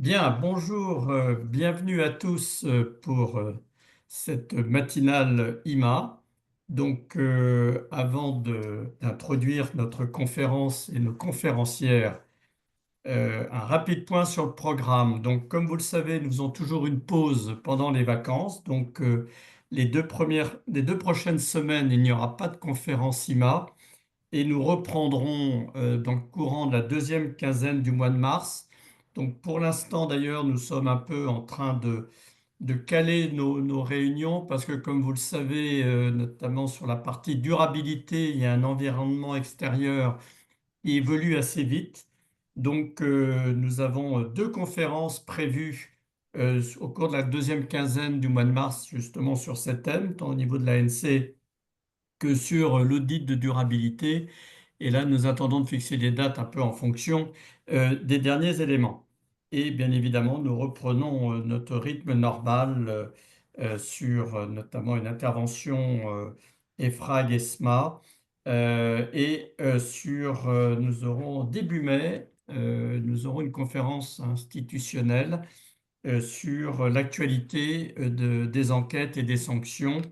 Bien, bonjour, bienvenue à tous pour cette matinale IMA. Avant d'introduire notre conférence et nos conférencières, un rapide point sur le programme. Donc, comme vous le savez, nous faisons toujours une pause pendant les vacances. Les deux prochaines semaines, il n'y aura pas de conférence IMA et nous reprendrons dans le courant de la deuxième quinzaine du mois de mars. Donc pour l'instant d'ailleurs, nous sommes un peu en train de caler nos réunions parce que comme vous le savez, notamment sur la partie durabilité, il y a un environnement extérieur qui évolue assez vite. Nous avons deux conférences prévues au cours de la deuxième quinzaine du mois de mars justement sur ces thèmes, tant au niveau de l'ANC que sur l'audit de durabilité. Et là, nous attendons de fixer des dates un peu en fonction des derniers éléments. Et bien évidemment, nous reprenons notre rythme normal sur notamment une intervention EFRAG-ESMA. Nous aurons début mai, nous aurons une conférence institutionnelle sur l'actualité des enquêtes et des sanctions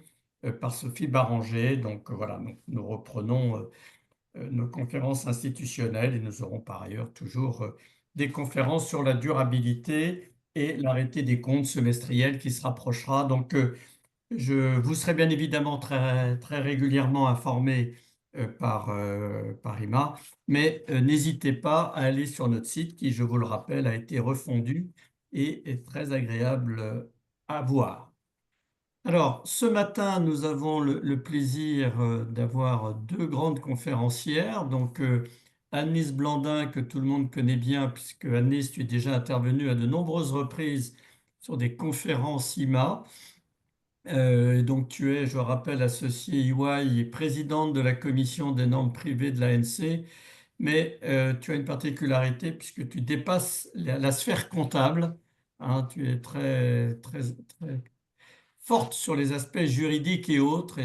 par Sophie Barranger. Voilà, nous reprenons nos conférences institutionnelles et nous aurons par ailleurs toujours des conférences sur la durabilité et l'arrêté des comptes semestriels qui se rapprochera. Je vous serai bien évidemment très régulièrement informé par IMA, mais n'hésitez pas à aller sur notre site qui, je vous le rappelle, a été refondu et est très agréable à voir. Alors, ce matin, nous avons le plaisir d'avoir deux grandes conférencières. Annelise Blandin, que tout le monde connaît bien, puisque Annelise, tu es déjà intervenue à de nombreuses reprises sur des conférences IMA. Tu es, je rappelle, associée EY et présidente de la commission des normes privées de l'ANC, mais tu as une particularité puisque tu dépasses la sphère comptable. Hein, tu es très forte sur les aspects juridiques et autres,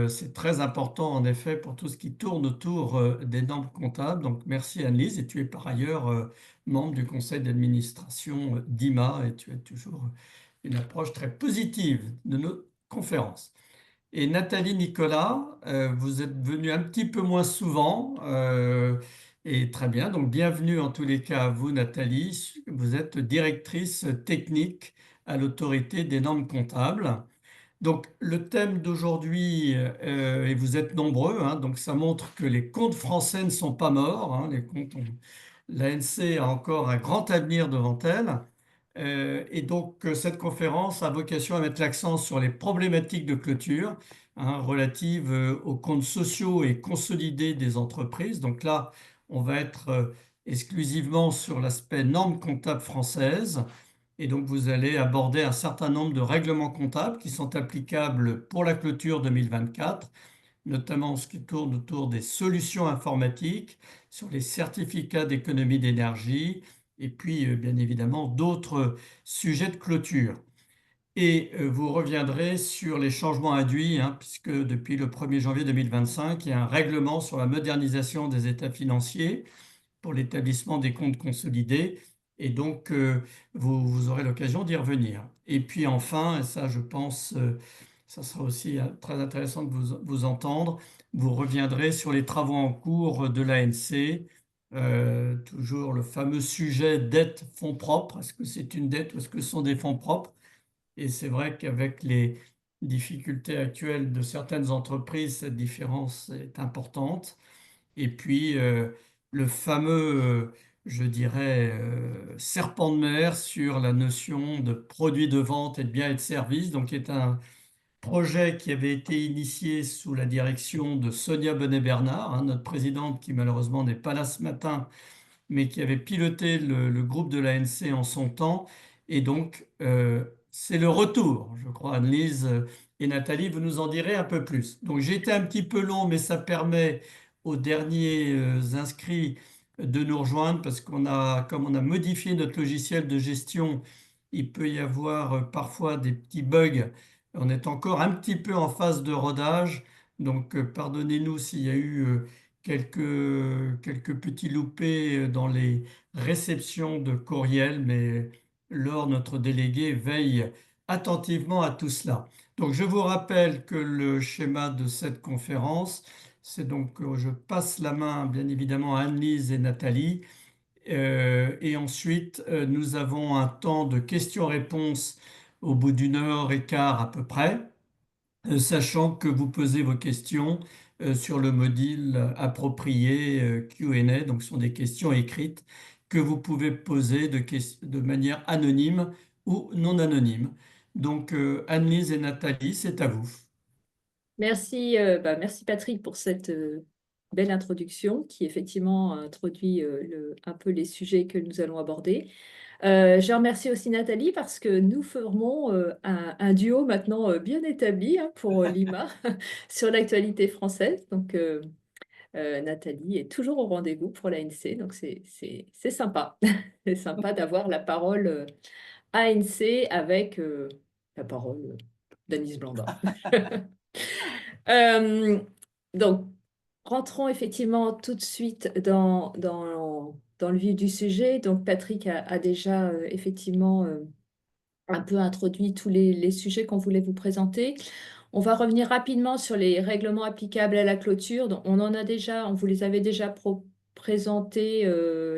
c'est très important en effet pour tout ce qui tourne autour des normes comptables. Donc merci Annelise, et tu es par ailleurs membre du conseil d'administration d'IMA et tu as toujours une approche très positive de nos conférences. Et Nathalie Nicolas, vous êtes venue un petit peu moins souvent, et très bien. Donc, bienvenue en tous les cas à vous, Nathalie. Vous êtes directrice technique à l'autorité des normes comptables. Donc, le thème d'aujourd'hui, et vous êtes nombreux, hein, donc ça montre que les comptes français ne sont pas morts. Hein, l'ANC a encore un grand avenir devant elle. Cette conférence a vocation à mettre l'accent sur les problématiques de clôture hein, relatives aux comptes sociaux et consolidés des entreprises. Donc là, on va être exclusivement sur l'aspect normes comptables françaises. Et donc, vous allez aborder un certain nombre de règlements comptables qui sont applicables pour la clôture 2024, notamment ce qui tourne autour des solutions informatiques, sur les certificats d'économie d'énergie, et puis bien évidemment d'autres sujets de clôture. Et vous reviendrez sur les changements induits, hein, puisque depuis le 1er janvier 2025, il y a un règlement sur la modernisation des états financiers pour l'établissement des comptes consolidés. Vous aurez l'occasion d'y revenir. Et puis enfin, et ça je pense, ça sera aussi très intéressant de vous entendre, vous reviendrez sur les travaux en cours de l'ANC, toujours le fameux sujet dette-fonds propres. Est-ce que c'est une dette ou est-ce que ce sont des fonds propres? Et c'est vrai qu'avec les difficultés actuelles de certaines entreprises, cette différence est importante. Et puis, le fameux, je dirais, serpent de mer sur la notion de produits de vente et de biens et de services, donc qui est un projet qui avait été initié sous la direction de Sonia Bonnet-Bernard, hein, notre présidente qui malheureusement n'est pas là ce matin, mais qui avait piloté le groupe de l'ANC en son temps. C'est le retour, je crois, Annelise et Nathalie, vous nous en direz un peu plus. Donc, j'ai été un petit peu long, mais ça permet aux derniers inscrits de nous rejoindre parce comme on a modifié notre logiciel de gestion, il peut y avoir parfois des petits bugs. On est encore un petit peu en phase de rodage. Pardonnez-nous s'il y a eu quelques petits loupés dans les réceptions de courriels, mais Laure, notre délégué, veille attentivement à tout cela. Donc, je vous rappelle que le schéma de cette conférence, c'est donc, je passe la main, bien évidemment, à Anne-Lise et Nathalie. Et ensuite, nous avons un temps de questions-réponses au bout d'une heure et quart à peu près, sachant que vous posez vos questions sur le module approprié Q&A, donc ce sont des questions écrites que vous pouvez poser de manière anonyme ou non anonyme. Donc, Annelise et Nathalie, c'est à vous. Merci, merci Patrick pour cette belle introduction qui effectivement introduit un peu les sujets que nous allons aborder. Je remercie aussi Nathalie parce que nous formons un duo maintenant bien établi hein, pour Lima sur l'actualité française. Donc Nathalie est toujours au rendez-vous pour l'ANC, donc c'est sympa. C'est sympa d'avoir la parole ANC avec la parole d'Anis Blondin. Euh, donc, rentrons effectivement tout de suite dans le vif du sujet. Donc, Patrick a déjà effectivement un peu introduit tous les sujets qu'on voulait vous présenter. On va revenir rapidement sur les règlements applicables à la clôture. Donc, on vous les avait déjà présentés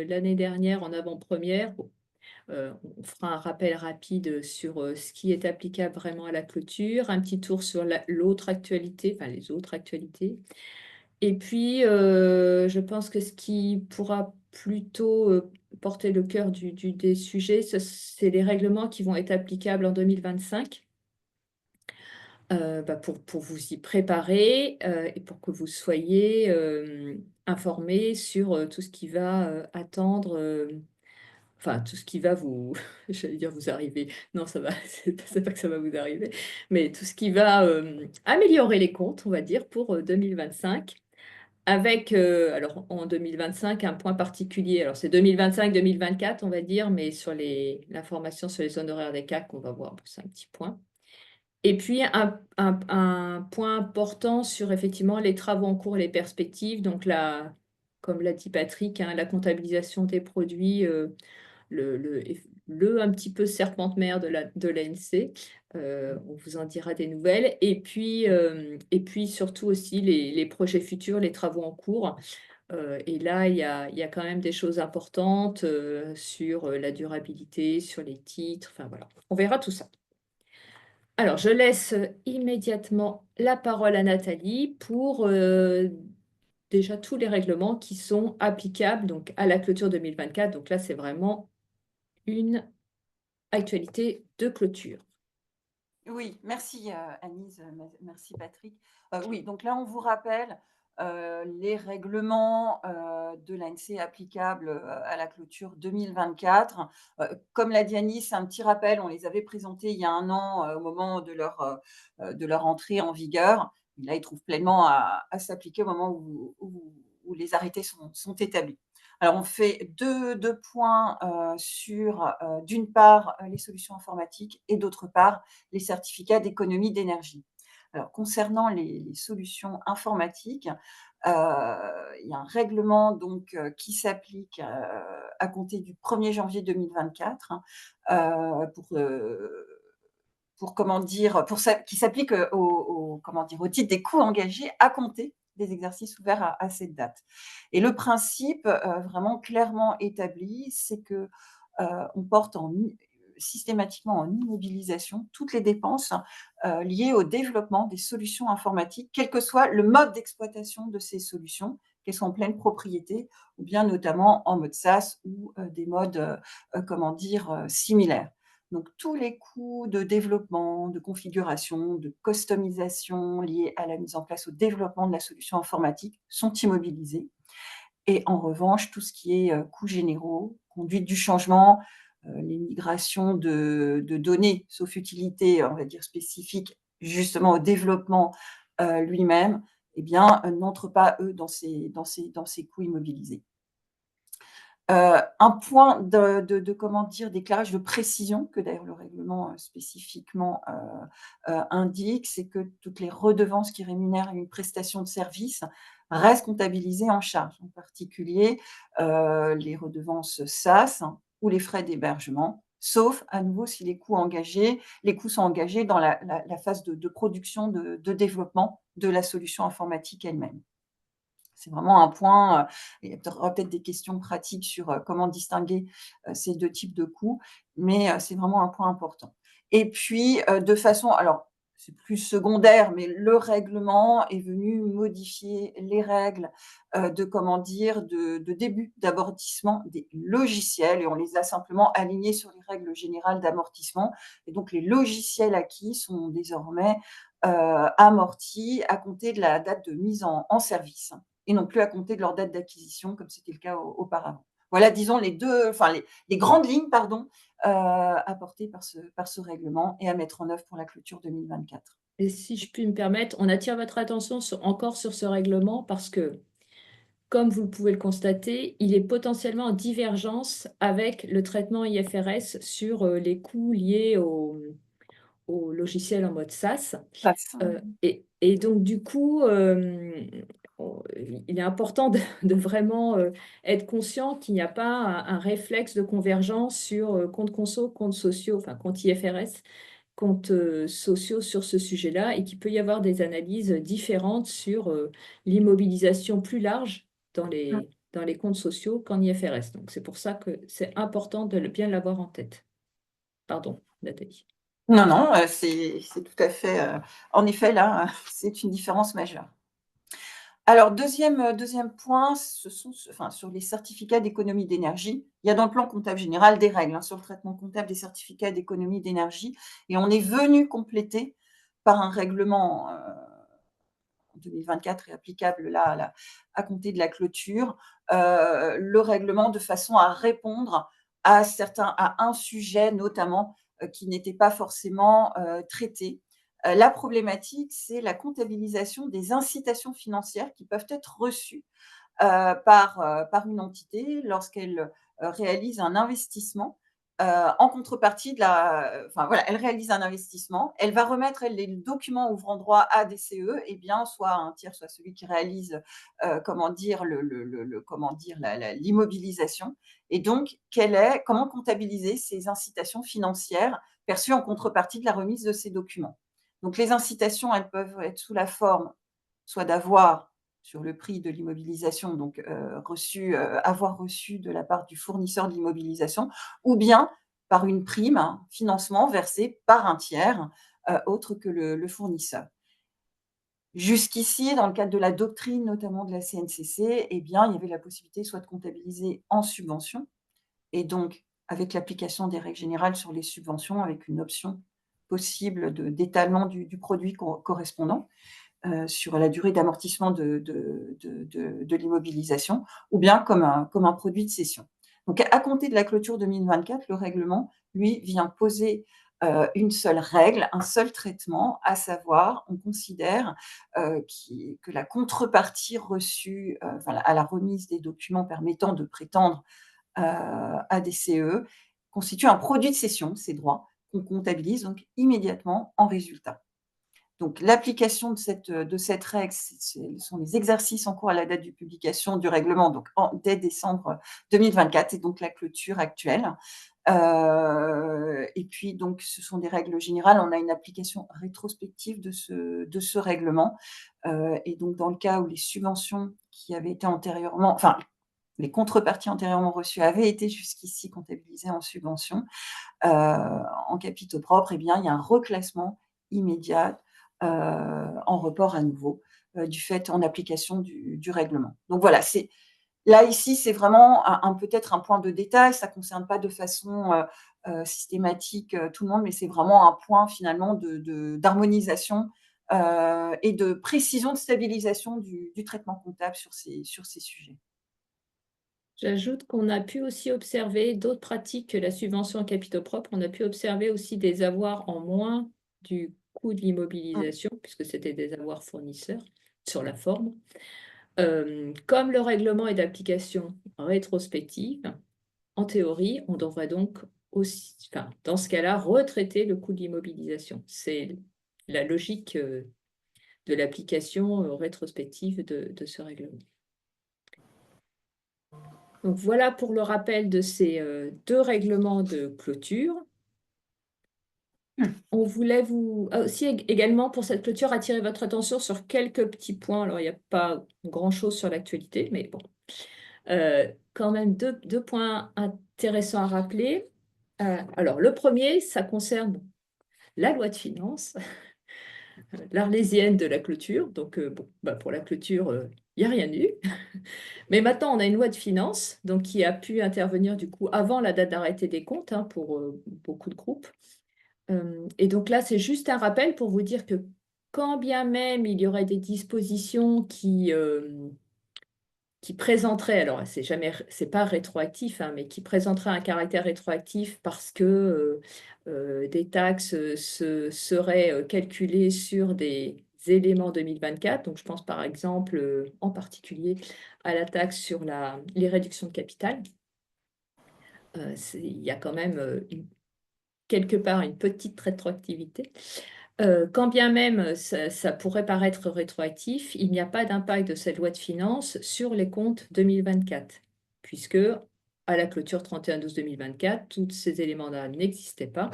l'année dernière en avant-première. On fera un rappel rapide sur ce qui est applicable vraiment à la clôture, un petit tour sur l'autre actualité, enfin les autres actualités. Et puis, je pense que ce qui pourra plutôt porter le cœur des sujets, c'est les règlements qui vont être applicables en 2025. Pour vous y préparer et pour que vous soyez informés sur tout ce qui va attendre enfin, tout ce qui va vous, j'allais dire vous arriver, non, ça va, c'est pas que ça va vous arriver, mais tout ce qui va améliorer les comptes, on va dire, pour 2025, avec, alors en 2025, un point particulier, alors c'est 2025-2024, on va dire, mais sur l'information sur les honoraires des CAC, on va voir, c'est un petit point. Et puis, un point important sur effectivement les travaux en cours et les perspectives, donc comme l'a dit Patrick, hein, la comptabilisation des produits le, le, un petit peu serpente-mère de l'ANC. On vous en dira des nouvelles. Et puis surtout aussi les projets futurs, les travaux en cours. Et là, il y a quand même des choses importantes sur la durabilité, sur les titres. Enfin voilà, on verra tout ça. Alors, je laisse immédiatement la parole à Nathalie pour déjà tous les règlements qui sont applicables donc, à la clôture 2024. Donc là, c'est vraiment une actualité de clôture. Oui, merci Anise, merci Patrick. Oui, donc là, on vous rappelle les règlements de l'ANC applicables à la clôture 2024. Comme l'a dit Anise, c'est un petit rappel, on les avait présentés il y a un an au moment de leur entrée en vigueur. Et là, ils trouvent pleinement à s'appliquer au moment où les arrêtés sont établis. Alors, on fait deux points sur, d'une part, les solutions informatiques et d'autre part, les certificats d'économie d'énergie. Alors, concernant les solutions informatiques, il y a un règlement donc, qui s'applique à compter du 1er janvier 2024 qui s'applique au titre des coûts engagés à compter des exercices ouverts à cette date. Et le principe vraiment clairement établi, c'est que on porte systématiquement en immobilisation toutes les dépenses liées au développement des solutions informatiques, quel que soit le mode d'exploitation de ces solutions, qu'elles soient en pleine propriété ou bien notamment en mode SaaS ou des modes similaires. Donc, tous les coûts de développement, de configuration, de customisation liés à la mise en place, au développement de la solution informatique sont immobilisés. Et en revanche, tout ce qui est coûts généraux, conduite du changement, les migrations de données, sauf utilité, on va dire spécifique, justement au développement lui-même, eh bien, n'entrent pas, eux, dans ces coûts immobilisés. Un point d'éclairage de précision, que d'ailleurs le règlement spécifiquement indique, c'est que toutes les redevances qui rémunèrent une prestation de service restent comptabilisés en charge, en particulier les redevances SAS ou les frais d'hébergement, sauf à nouveau si les coûts sont engagés dans la phase de production, de développement de la solution informatique elle-même. C'est vraiment un point, il y aura peut-être des questions pratiques sur comment distinguer ces deux types de coûts, mais c'est vraiment un point important. Et puis, de façon, alors c'est plus secondaire, mais le règlement est venu modifier les règles de début d'amortissement des logiciels, et on les a simplement alignés sur les règles générales d'amortissement. Et donc, les logiciels acquis sont désormais amortis à compter de la date de mise en service, et non plus à compter de leur date d'acquisition, comme c'était le cas auparavant. Voilà, disons, les grandes lignes, apportées par ce règlement et à mettre en œuvre pour la clôture 2024. Et si je puis me permettre, on attire votre attention encore sur ce règlement parce que, comme vous pouvez le constater, il est potentiellement en divergence avec le traitement IFRS sur les coûts liés au logiciel en mode SaaS. Et donc, du coup, il est important de vraiment être conscient qu'il n'y a pas un réflexe de convergence sur comptes conso, comptes sociaux, enfin comptes IFRS, comptes sociaux sur ce sujet-là, et qu'il peut y avoir des analyses différentes sur l'immobilisation plus large dans les comptes sociaux qu'en IFRS. Donc, c'est pour ça que c'est important de bien l'avoir en tête. Pardon, Nathalie. Non, c'est tout à fait, en effet, là, c'est une différence majeure. Alors, deuxième point, ce sont sur les certificats d'économie d'énergie. Il y a dans le plan comptable général des règles sur le traitement comptable des certificats d'économie d'énergie, et on est venu compléter par un règlement en 2024 et applicable là à compter de la clôture, le règlement, de façon à répondre à un sujet notamment qui n'était pas forcément traité. La problématique, c'est la comptabilisation des incitations financières qui peuvent être reçues par une entité lorsqu'elle réalise un investissement. En contrepartie elle réalise un investissement, elle va remettre les documents ouvrant droit à DCE, et bien soit un tiers, soit celui qui réalise l'immobilisation. Et donc, comment comptabiliser ces incitations financières perçues en contrepartie de la remise de ces documents. Donc, les incitations, elles peuvent être sous la forme soit d'avoir sur le prix de l'immobilisation, donc avoir reçu de la part du fournisseur de l'immobilisation, ou bien par une prime, financement versé par un tiers autre que le fournisseur. Jusqu'ici, dans le cadre de la doctrine, notamment de la CNCC, il y avait la possibilité soit de comptabiliser en subvention, et donc avec l'application des règles générales sur les subventions, avec une option possible d'étalement du produit correspondant, sur la durée d'amortissement de l'immobilisation, ou bien comme un produit de cession. Donc, à compter de la clôture 2024, le règlement, lui, vient poser une seule règle, un seul traitement, à savoir, on considère que la contrepartie reçue à la remise des documents permettant de prétendre à des CE constitue un produit de cession, ces droits, qu'on comptabilise donc immédiatement en résultat. Donc, l'application de cette règle, ce sont les exercices en cours à la date de publication du règlement, donc dès décembre 2024, et donc la clôture actuelle. Et puis, donc, ce sont des règles générales. On a une application rétrospective de ce règlement. Et donc, dans le cas où les subventions qui avaient été antérieurement, enfin, les contreparties antérieurement reçues avaient été jusqu'ici comptabilisées en subvention, en capitaux propres, il y a un reclassement immédiat en report à nouveau, du fait en application du règlement. Donc voilà, là ici, c'est vraiment peut-être un point de détail, ça ne concerne pas de façon systématique tout le monde, mais c'est vraiment un point finalement d'harmonisation et de précision, de stabilisation du traitement comptable sur ces sujets. J'ajoute qu'on a pu aussi observer d'autres pratiques que la subvention en capitaux propres. On a pu observer aussi des avoirs en moins du coût de l'immobilisation, puisque c'était des avoirs fournisseurs sur la forme. Comme le règlement est d'application rétrospective, en théorie, on devrait donc aussi, dans ce cas-là, retraiter le coût de l'immobilisation. C'est la logique de l'application rétrospective de ce règlement. Donc voilà pour le rappel de ces deux règlements de clôture. On voulait vous aussi également pour cette clôture attirer votre attention sur quelques petits points. Alors il n'y a pas grand-chose sur l'actualité, mais bon. Quand même deux points intéressants à rappeler. Alors le premier, ça concerne la loi de finances, l'arlésienne de la clôture. Donc bon, bah, pour la clôture, il n'y a rien eu. Mais maintenant, on a une loi de finances donc, qui a pu intervenir du coup avant la date d'arrêté des comptes hein, pour beaucoup de groupes. Et donc là, c'est juste un rappel pour vous dire que quand bien même il y aurait des dispositions qui présenteraient, alors c'est pas rétroactif, hein, mais qui présenteraient un caractère rétroactif parce que des taxes seraient calculées sur des éléments 2024. Donc je pense par exemple en particulier à la taxe sur les réductions de capital. Il y a quand même quelque part une petite rétroactivité. Quand bien même ça pourrait paraître rétroactif, il n'y a pas d'impact de cette loi de finances sur les comptes 2024, puisque à la clôture 31/12/2024, tous ces éléments-là n'existaient pas.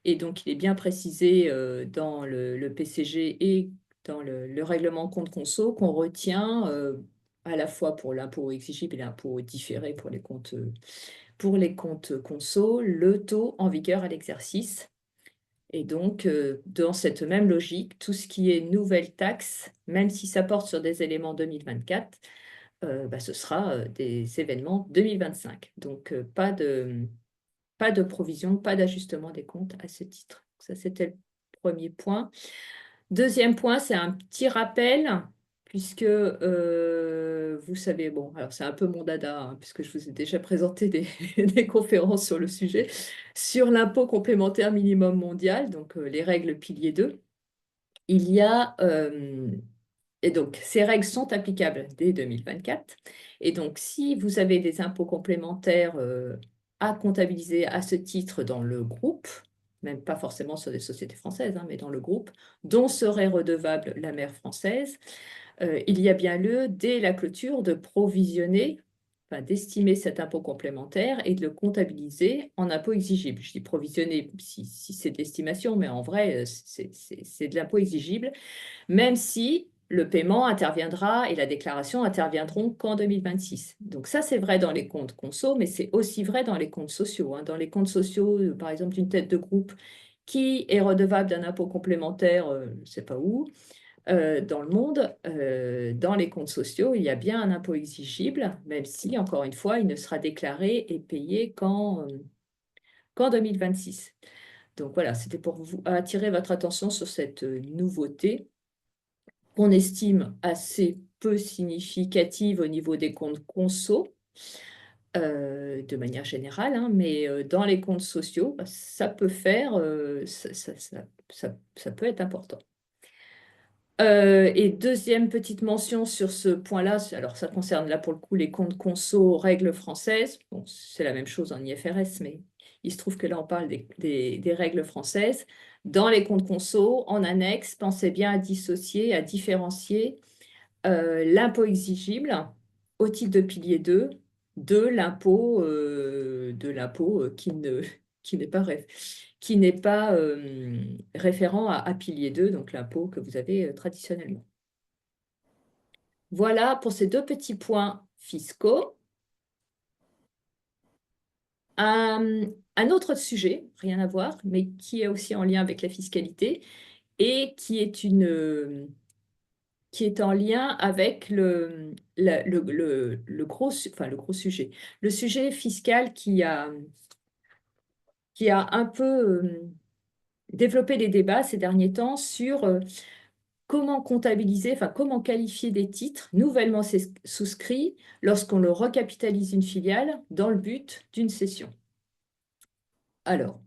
Et donc, il est bien précisé dans le PCG et dans le règlement compte conso qu'on retient à la fois pour l'impôt exigible et l'impôt différé pour les comptes conso, le taux en vigueur à l'exercice. Et donc, dans cette même logique, tout ce qui est nouvelle taxe, même si ça porte sur des éléments 2024, bah, ce sera des événements 2025. Donc, pas de provision, pas d'ajustement des comptes à ce titre. Ça, c'était le premier point. Deuxième point, c'est un petit rappel, puisque vous savez, bon, alors c'est un peu mon dada, hein, puisque je vous ai déjà présenté des conférences sur le sujet, sur l'impôt complémentaire minimum mondial, donc les règles pilier 2. Il y a, et donc ces règles sont applicables dès 2024. Et donc si vous avez des impôts complémentaires à comptabiliser à ce titre dans le groupe, même pas forcément sur des sociétés françaises, hein, mais dans le groupe, dont serait redevable la mère française, il y a bien lieu, dès la clôture, de provisionner, enfin, d'estimer cet impôt complémentaire et de le comptabiliser en impôt exigible. Je dis provisionner si c'est de l'estimation, mais en vrai, c'est de l'impôt exigible, même si le paiement interviendra et la déclaration interviendront qu'en 2026. Donc ça, c'est vrai dans les comptes conso, mais c'est aussi vrai dans les comptes sociaux, hein. Dans les comptes sociaux, par exemple, d'une tête de groupe qui est redevable d'un impôt complémentaire, je ne sais pas où, dans le monde, dans les comptes sociaux, il y a bien un impôt exigible, même si, encore une fois, il ne sera déclaré et payé qu'en 2026. Donc voilà, c'était pour vous attirer votre attention sur cette nouveauté qu'on estime assez peu significative au niveau des comptes conso, de manière générale, hein, mais dans les comptes sociaux, bah, ça peut faire, ça peut être important. Et deuxième petite mention sur ce point-là, alors ça concerne là pour le coup les comptes conso règles françaises. Bon, c'est la même chose en IFRS, mais il se trouve que là on parle des règles françaises. Dans les comptes conso, en annexe, pensez bien à dissocier, à différencier l'impôt exigible au titre de pilier 2 de l'impôt qui n'est pas, référent à pilier 2, donc l'impôt que vous avez traditionnellement. Voilà pour ces deux petits points fiscaux. Un autre sujet, rien à voir, mais qui est aussi en lien avec la fiscalité et qui est en lien avec le gros sujet. Le sujet fiscal qui a un peu développé les débats ces derniers temps sur comment comptabiliser, enfin comment qualifier des titres nouvellement souscrits lorsqu'on le recapitalise une filiale dans le but d'une cession. Alors,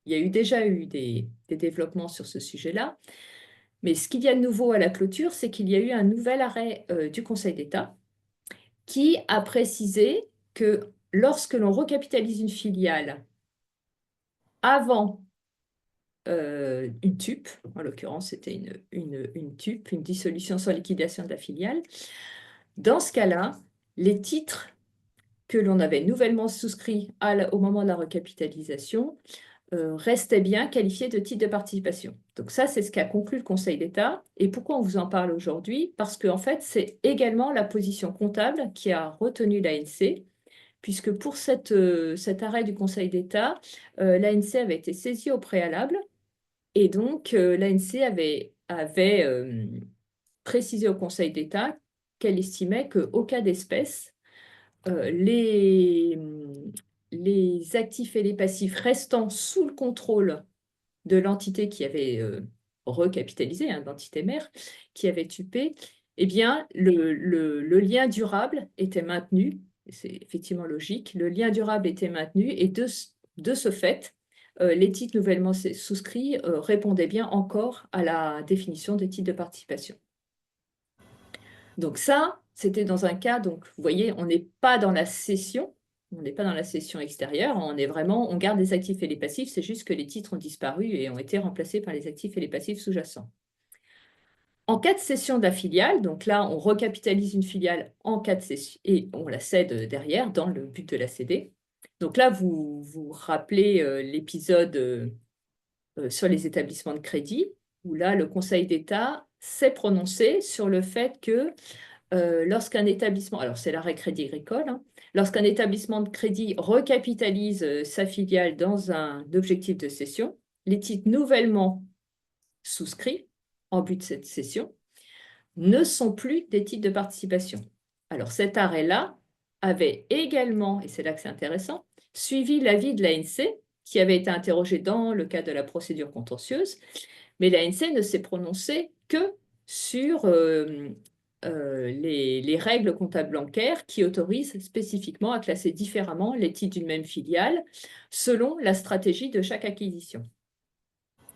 il y a déjà eu des développements sur ce sujet-là. Mais ce qu'il y a de nouveau à la clôture, c'est qu'il y a eu un nouvel arrêt du Conseil d'État qui a précisé que lorsque l'on recapitalise une filiale avant une TUP, en l'occurrence c'était une TUP, une dissolution sans liquidation de la filiale. Dans ce cas-là, les titres que l'on avait nouvellement souscrits au moment de la recapitalisation restaient bien qualifiés de titres de participation. Donc ça, c'est ce qu'a conclu le Conseil d'État. Et pourquoi on vous en parle aujourd'hui? Parce qu'en fait, c'est également la position comptable qui a retenu l'ANC, puisque pour cet arrêt du Conseil d'État, l'ANC avait été saisie au préalable, et donc l'ANC avait précisé au Conseil d'État qu'elle estimait qu'au cas d'espèce, les actifs et les passifs restant sous le contrôle de l'entité qui avait recapitalisé, l'entité mère, qui avait tupé, eh bien, le lien durable était maintenu. C'est effectivement logique. Le lien durable était maintenu et de ce fait, les titres nouvellement souscrits répondaient bien encore à la définition des titres de participation. Donc ça, c'était dans un cas, donc vous voyez, on n'est pas dans la cession, on n'est pas dans la cession extérieure, on garde les actifs et les passifs, c'est juste que les titres ont disparu et ont été remplacés par les actifs et les passifs sous-jacents. En cas de cession de la filiale, donc là, on recapitalise une filiale en cas de cession et on la cède derrière dans le but de la céder. Donc là, vous vous rappelez l'épisode sur les établissements de crédit, où là, le Conseil d'État s'est prononcé sur le fait que lorsqu'un établissement, alors c'est l'arrêt Crédit Agricole, lorsqu'un établissement de crédit recapitalise sa filiale dans un objectif de cession, les titres nouvellement souscrits en but de cette cession ne sont plus des titres de participation. Alors cet arrêt-là avait également, et c'est là que c'est intéressant, suivi l'avis de l'ANC, qui avait été interrogé dans le cadre de la procédure contentieuse, mais l'ANC ne s'est prononcée que sur les règles comptables bancaires qui autorisent spécifiquement à classer différemment les titres d'une même filiale selon la stratégie de chaque acquisition.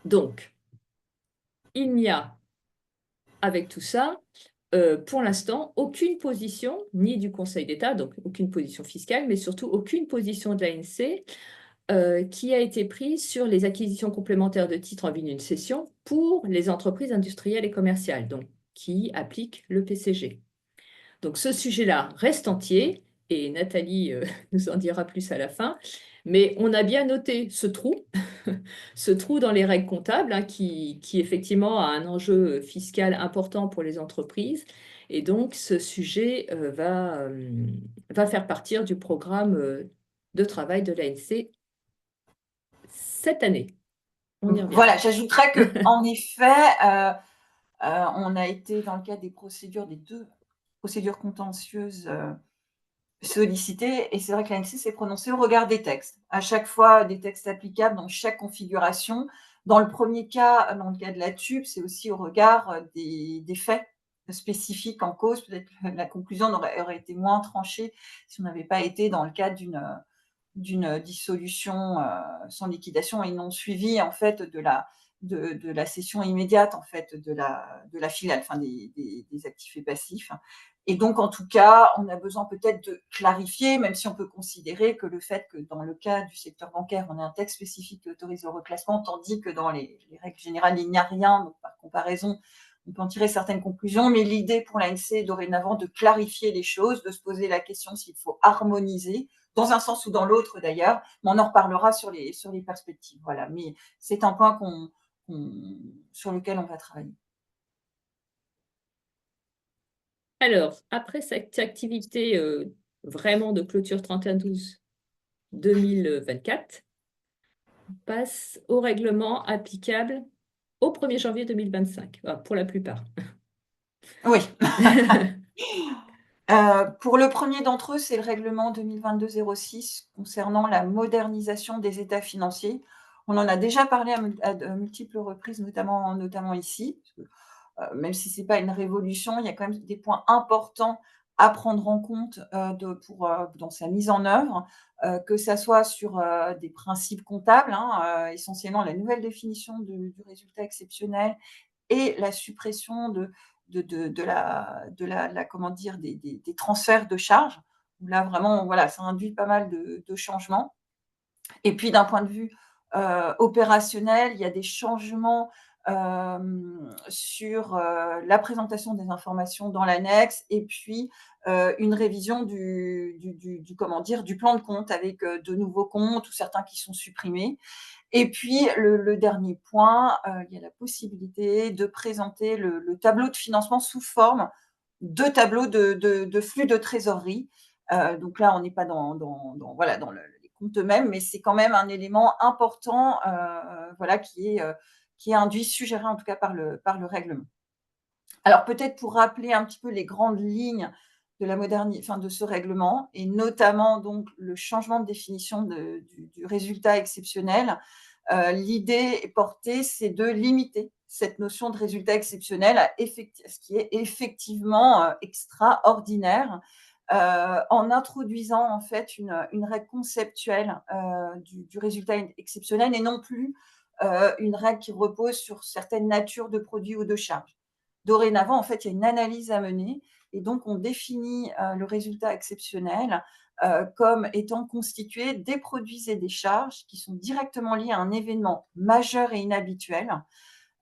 Donc, il n'y a, avec tout ça, pour l'instant, aucune position, ni du Conseil d'État, donc aucune position fiscale, mais surtout aucune position de l'ANC qui a été prise sur les acquisitions complémentaires de titres en vue d'une cession pour les entreprises industrielles et commerciales, donc qui appliquent le PCG. Donc ce sujet-là reste entier, et Nathalie nous en dira plus à la fin, mais on a bien noté ce trou, ce trou dans les règles comptables, qui effectivement a un enjeu fiscal important pour les entreprises, et donc ce sujet va faire partir du programme de travail de l'ANC cette année. On y revient. Voilà, j'ajouterais qu'en effet, on a été dans le cadre des deux procédures contentieuses sollicitées, et c'est vrai que l'ANC s'est prononcée au regard des textes. À chaque fois, des textes applicables dans chaque configuration. Dans le premier cas, dans le cas de la TUB, c'est aussi au regard des faits spécifiques en cause. Peut-être que la conclusion aurait été moins tranchée si on n'avait pas été dans le cadre d'une dissolution sans liquidation et non suivie en fait de la cession immédiate en fait de la filiale, enfin des actifs et passifs. Et donc en tout cas, on a besoin peut-être de clarifier, même si on peut considérer que le fait que dans le cas du secteur bancaire, on a un texte spécifique qui autorise le reclassement, tandis que dans les règles générales, il n'y a rien, donc par comparaison, on peut en tirer certaines conclusions, mais l'idée pour l'ANC est dorénavant de clarifier les choses, de se poser la question s'il faut harmoniser, dans un sens ou dans l'autre d'ailleurs, mais on en reparlera sur les perspectives. Voilà, mais c'est un point sur lequel on va travailler. Alors, après cette activité vraiment de clôture 31/12/2024, on passe au règlement applicable au 1er janvier 2025, pour la plupart. Oui. Pour le premier d'entre eux, c'est le règlement 2022-06 concernant la modernisation des états financiers. On en a déjà parlé à de multiples reprises, notamment ici. Parce que, même si ce n'est pas une révolution, il y a quand même des points importants à prendre en compte dans sa mise en œuvre, que ça soit sur des principes comptables, essentiellement la nouvelle définition du résultat exceptionnel et la suppression des transferts de charges. Là, vraiment, voilà, ça induit pas mal de changements. Et puis, d'un point de vue opérationnels, il y a des changements sur la présentation des informations dans l'annexe et puis une révision du plan de compte avec de nouveaux comptes ou certains qui sont supprimés. Et puis, le dernier point, il y a la possibilité de présenter le tableau de financement sous forme de tableau de flux de trésorerie. Donc là, on n'est pas dans les comptes eux-mêmes, mais c'est quand même un élément important qui est induit, suggéré en tout cas par le règlement. Alors peut-être pour rappeler un petit peu les grandes lignes de ce règlement, et notamment donc le changement de définition du résultat exceptionnel. L'idée portée, c'est de limiter cette notion de résultat exceptionnel à ce qui est effectivement extraordinaire, en introduisant en fait une règle conceptuelle du résultat exceptionnel et non plus une règle qui repose sur certaines natures de produits ou de charges. Dorénavant, en fait, il y a une analyse à mener et donc on définit le résultat exceptionnel comme étant constitué des produits et des charges qui sont directement liés à un événement majeur et inhabituel,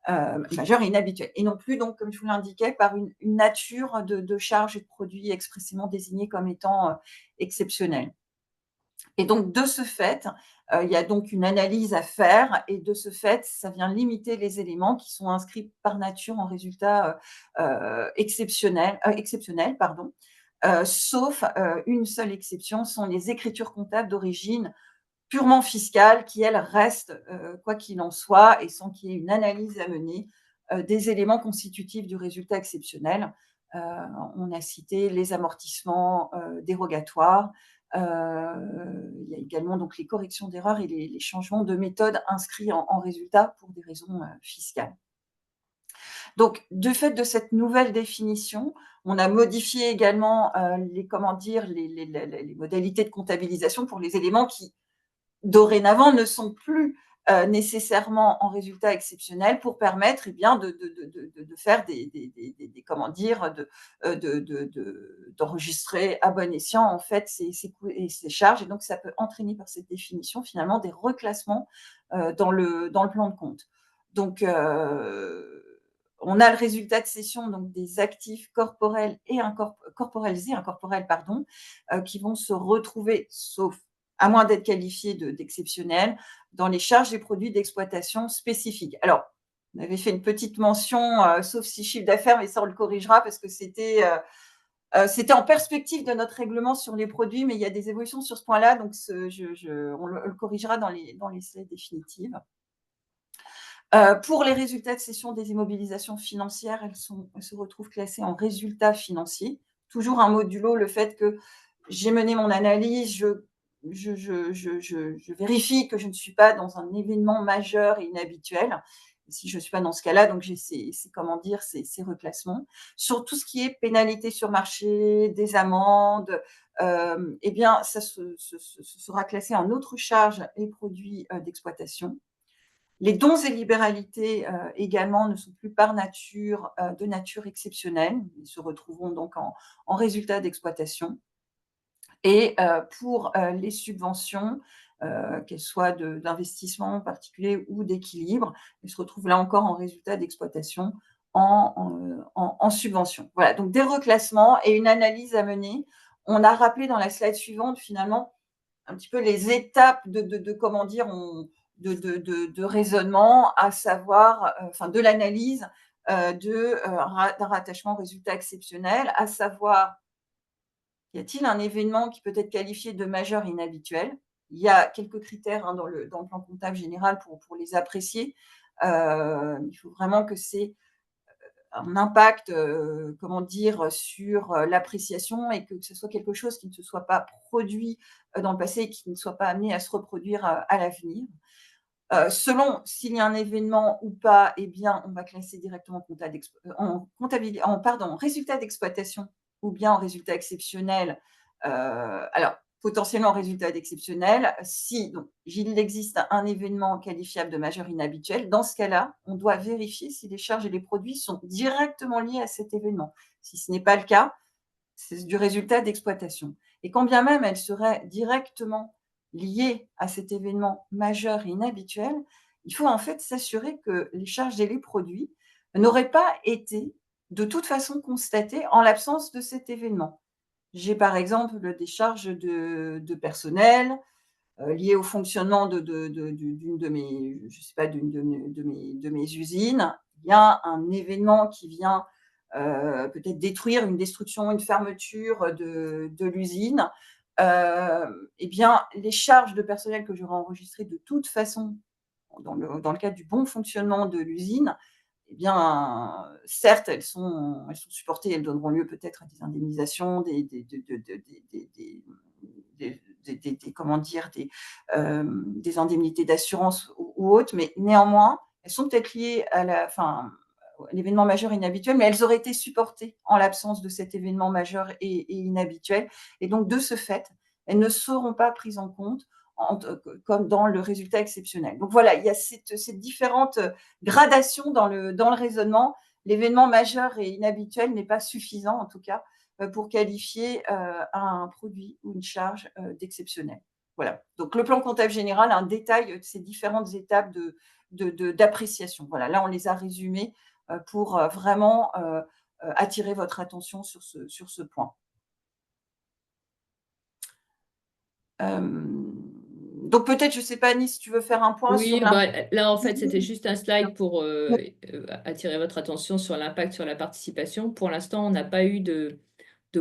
et non plus, donc, comme je vous l'indiquais, par une nature de charges et de produits expressément désignés comme étant exceptionnels. Et donc, de ce fait, il y a donc une analyse à faire et de ce fait, ça vient limiter les éléments qui sont inscrits par nature en résultat exceptionnel, sauf une seule exception, sont les écritures comptables d'origine purement fiscale qui, elles, restent, quoi qu'il en soit, et sans qu'il y ait une analyse à mener, des éléments constitutifs du résultat exceptionnel. On a cité les amortissements dérogatoires. Il y a également donc les corrections d'erreurs et les changements de méthode inscrits en résultat pour des raisons fiscales. Donc, du fait de cette nouvelle définition, on a modifié également les modalités de comptabilisation pour les éléments qui, dorénavant, ne sont plus nécessairement en résultat exceptionnel pour permettre de faire d'enregistrer à bon escient en fait ces coûts et ces charges, et donc ça peut entraîner par cette définition finalement des reclassements dans le plan de compte. Donc on a le résultat de cession donc des actifs corporels et incorporels qui vont se retrouver, sauf à moins d'être qualifiés d'exceptionnels, dans les charges des produits d'exploitation spécifiques. Alors, on avait fait une petite mention, sauf si chiffre d'affaires, mais ça on le corrigera parce que c'était en perspective de notre règlement sur les produits, mais il y a des évolutions sur ce point-là, donc on le corrigera dans les slides définitives. Pour les résultats de cession des immobilisations financières, elles se retrouvent classées en résultats financiers. Toujours un modulo, le fait que j'ai mené mon analyse, je vérifie que je ne suis pas dans un événement majeur et inhabituel. Et si je ne suis pas dans ce cas-là, donc j'ai ces reclassements. Sur tout ce qui est pénalité sur marché, des amendes, ça sera classé en autres charges et produits d'exploitation. Les dons et libéralités également ne sont plus par nature de nature exceptionnelle. Ils se retrouveront donc en résultat d'exploitation. Et pour les subventions, qu'elles soient d'investissement particulier ou d'équilibre, elles se retrouvent là encore en résultat d'exploitation en subvention. Voilà, donc des reclassements et une analyse à mener. On a rappelé dans la slide suivante finalement un petit peu les étapes de raisonnement, à savoir, de l'analyse d'un rattachement résultat exceptionnel, à savoir, y a-t-il un événement qui peut être qualifié de majeur inhabituel? Il y a quelques critères dans le plan comptable général pour les apprécier. Il faut vraiment que c'est un impact, sur l'appréciation et que ce soit quelque chose qui ne se soit pas produit dans le passé et qui ne soit pas amené à se reproduire à l'avenir. Selon s'il y a un événement ou pas, on va classer directement en résultat d'exploitation ou bien en résultat exceptionnel. Alors, potentiellement en résultat d'exceptionnel, si donc, il existe un événement qualifiable de majeur inhabituel, dans ce cas-là, on doit vérifier si les charges et les produits sont directement liés à cet événement. Si ce n'est pas le cas, c'est du résultat d'exploitation. Et quand bien même elle serait directement liées à cet événement majeur et inhabituel, il faut en fait s'assurer que les charges délais produits n'auraient pas été de toute façon constatées en l'absence de cet événement. J'ai par exemple des charges de personnel, liées au fonctionnement d'une de mes, je sais pas, de mes usines. Il y a un événement qui vient peut-être détruire, une destruction, une fermeture de l'usine. Eh bien, les charges de personnel que j'aurais enregistrées de toute façon dans le cadre du bon fonctionnement de l'usine, eh bien, certes, elles sont supportées, elles donneront lieu peut-être à des indemnisations, comment dire, des indemnités d'assurance ou autres, mais néanmoins, elles sont peut-être liées à l'événement majeur inhabituel, mais elles auraient été supportées en l'absence de cet événement majeur et inhabituel. Et donc, de ce fait, elles ne seront pas prises en compte comme dans le résultat exceptionnel. Donc voilà, il y a cette différente gradation dans le raisonnement. L'événement majeur et inhabituel n'est pas suffisant, en tout cas, pour qualifier un produit ou une charge d'exceptionnel. Voilà. Donc le plan comptable général a un détail de ces différentes étapes d'appréciation. Voilà, là on les a résumées pour vraiment attirer votre attention sur ce point. Donc peut-être, je ne sais pas, Annie, si tu veux faire un point Oui, sur là en fait c'était juste un slide pour attirer votre attention sur l'impact sur la participation. Pour l'instant, on n'a pas eu de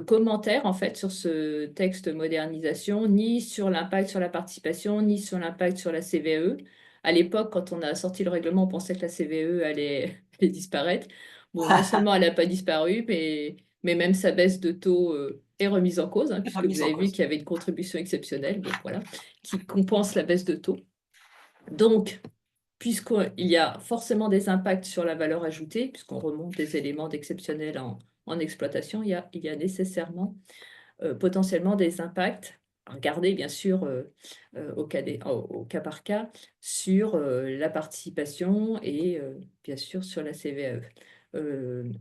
commentaires en fait sur ce texte modernisation, ni sur l'impact sur la participation, ni sur l'impact sur la CVE. À l'époque, quand on a sorti le règlement, on pensait que la CVE allait, allait disparaître. Bon, non seulement elle n'a pas disparu, mais même sa baisse de taux est remise en cause, hein, puisque vous avez vu qu'il y avait une contribution exceptionnelle, bon, voilà, qui compense la baisse de taux. Donc, puisqu'il y a forcément des impacts sur la valeur ajoutée, puisqu'on remonte des éléments d'exceptionnel en exploitation, il y a nécessairement potentiellement des impacts. Regardez bien sûr au cas par cas sur la participation et bien sûr sur la CVAE.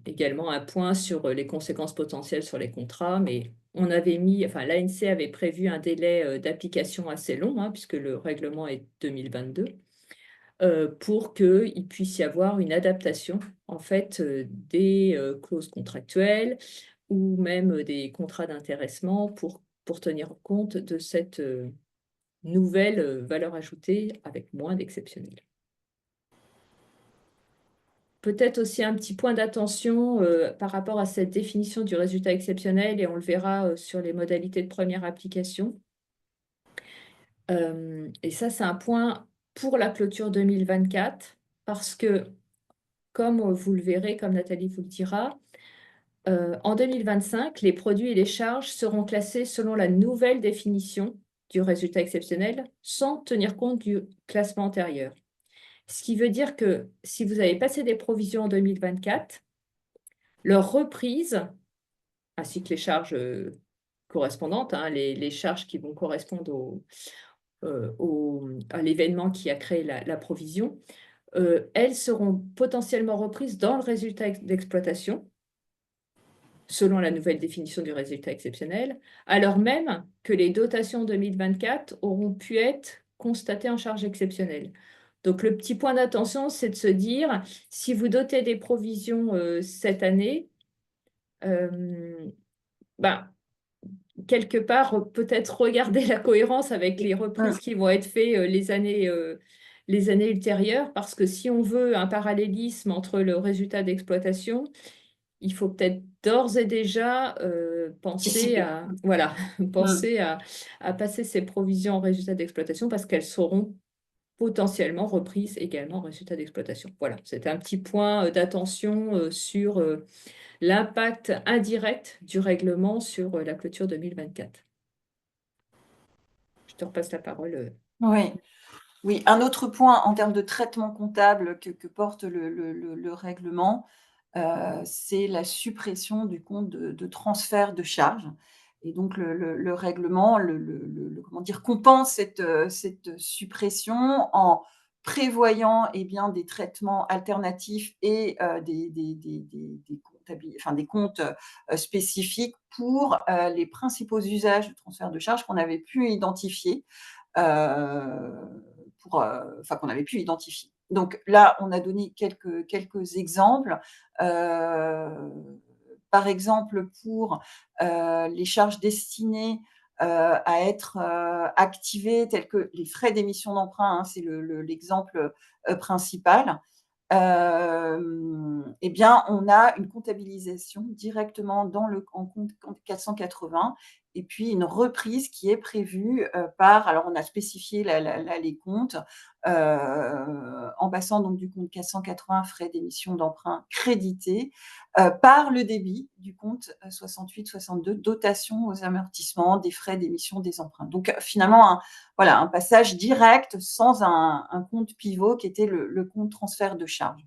Également un point sur les conséquences potentielles sur les contrats, mais on avait mis, enfin l'ANC avait prévu un délai d'application assez long, hein, puisque le règlement est 2022. Pour qu'il puisse y avoir une adaptation en fait des clauses contractuelles ou même des contrats d'intéressement pour tenir compte de cette nouvelle valeur ajoutée avec moins d'exceptionnel. Peut-être aussi un petit point d'attention par rapport à cette définition du résultat exceptionnel, et on le verra sur les modalités de première application. Et ça, c'est un point pour la clôture 2024, parce que, comme vous le verrez, comme Nathalie vous le dira, en 2025, les produits et les charges seront classés selon la nouvelle définition du résultat exceptionnel, sans tenir compte du classement antérieur. Ce qui veut dire que si vous avez passé des provisions en 2024, leur reprise, ainsi que les charges correspondantes, hein, les charges qui vont correspondre à l'événement qui a créé la provision, elles seront potentiellement reprises dans le résultat d'exploitation, selon la nouvelle définition du résultat exceptionnel, alors même que les dotations 2024 auront pu être constatées en charge exceptionnelle. Donc le petit point d'attention, c'est de se dire, si vous dotez des provisions cette année, quelque part, peut-être regarder la cohérence avec les reprises qui vont être faites les années ultérieures, parce que si on veut un parallélisme entre le résultat d'exploitation, il faut peut-être d'ores et déjà penser à, voilà, penser à passer ces provisions en résultat d'exploitation, parce qu'elles seront potentiellement reprises également en résultat d'exploitation. Voilà, c'était un petit point d'attention sur l'impact indirect du règlement sur la clôture 2024. Je te repasse la parole. Oui. Oui, un autre point en termes de traitement comptable que porte le règlement, c'est la suppression du compte de transfert de charges. Et donc le règlement comment dire, compense cette suppression en prévoyant bien, des traitements alternatifs et des comptes spécifiques pour les principaux usages de transfert de charges qu'on avait pu identifier. qu'on avait pu identifier. Donc là, on a donné quelques exemples. Par exemple, pour les charges destinées à être activées, telles que les frais d'émission d'emprunt, hein, c'est l'exemple principal. Eh bien, on a une comptabilisation directement en compte 480 et puis une reprise qui est prévue alors on a spécifié les comptes en passant donc du compte 480 frais d'émission d'emprunt crédité par le débit du compte 68-62 dotation aux amortissements des frais d'émission des emprunts. Donc finalement, un passage direct sans un compte pivot qui était le compte transfert de charge.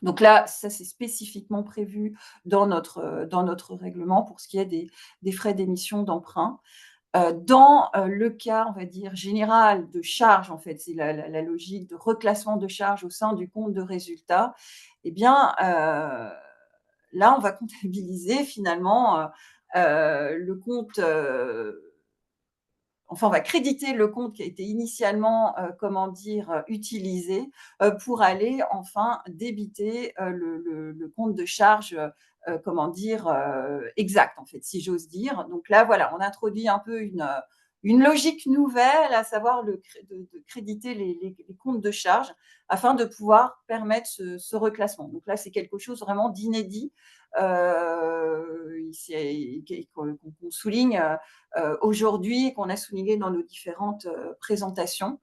Donc là, ça c'est spécifiquement prévu dans notre règlement pour ce qui est des frais d'émission d'emprunt. Dans le cas, on va dire, général de charge, en fait, c'est la logique de reclassement de charge au sein du compte de résultat, eh bien, là, on va comptabiliser finalement le compte on va créditer le compte qui a été initialement, utilisé, pour aller enfin débiter, le compte de charge, exact, en fait, si j'ose dire. Donc là, voilà, on introduit un peu une logique nouvelle, à savoir de créditer les comptes de charge afin de pouvoir permettre ce reclassement. Donc là, c'est quelque chose vraiment d'inédit, qu'on souligne, aujourd'hui et qu'on a souligné dans nos différentes présentations.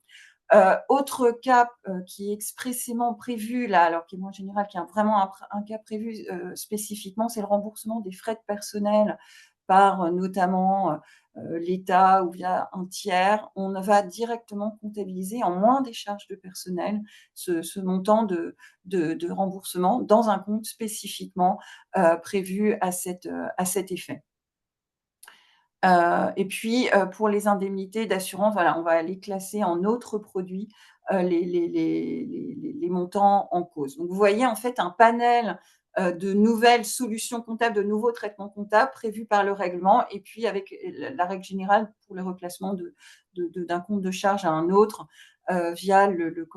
Autre cas qui est expressément prévu là, alors qui est moins général, qui est vraiment un cas prévu spécifiquement, c'est le remboursement des frais de personnel par notamment l'État ou via un tiers. On va directement comptabiliser en moins des charges de personnel ce montant de remboursement dans un compte spécifiquement prévu à cet effet. Et puis, pour les indemnités d'assurance, voilà, on va les classer en autres produits, les montants en cause. Donc vous voyez en fait un panel de nouvelles solutions comptables, de nouveaux traitements comptables prévus par le règlement et puis avec la règle générale pour le reclassement d'un compte de charge à un autre, via le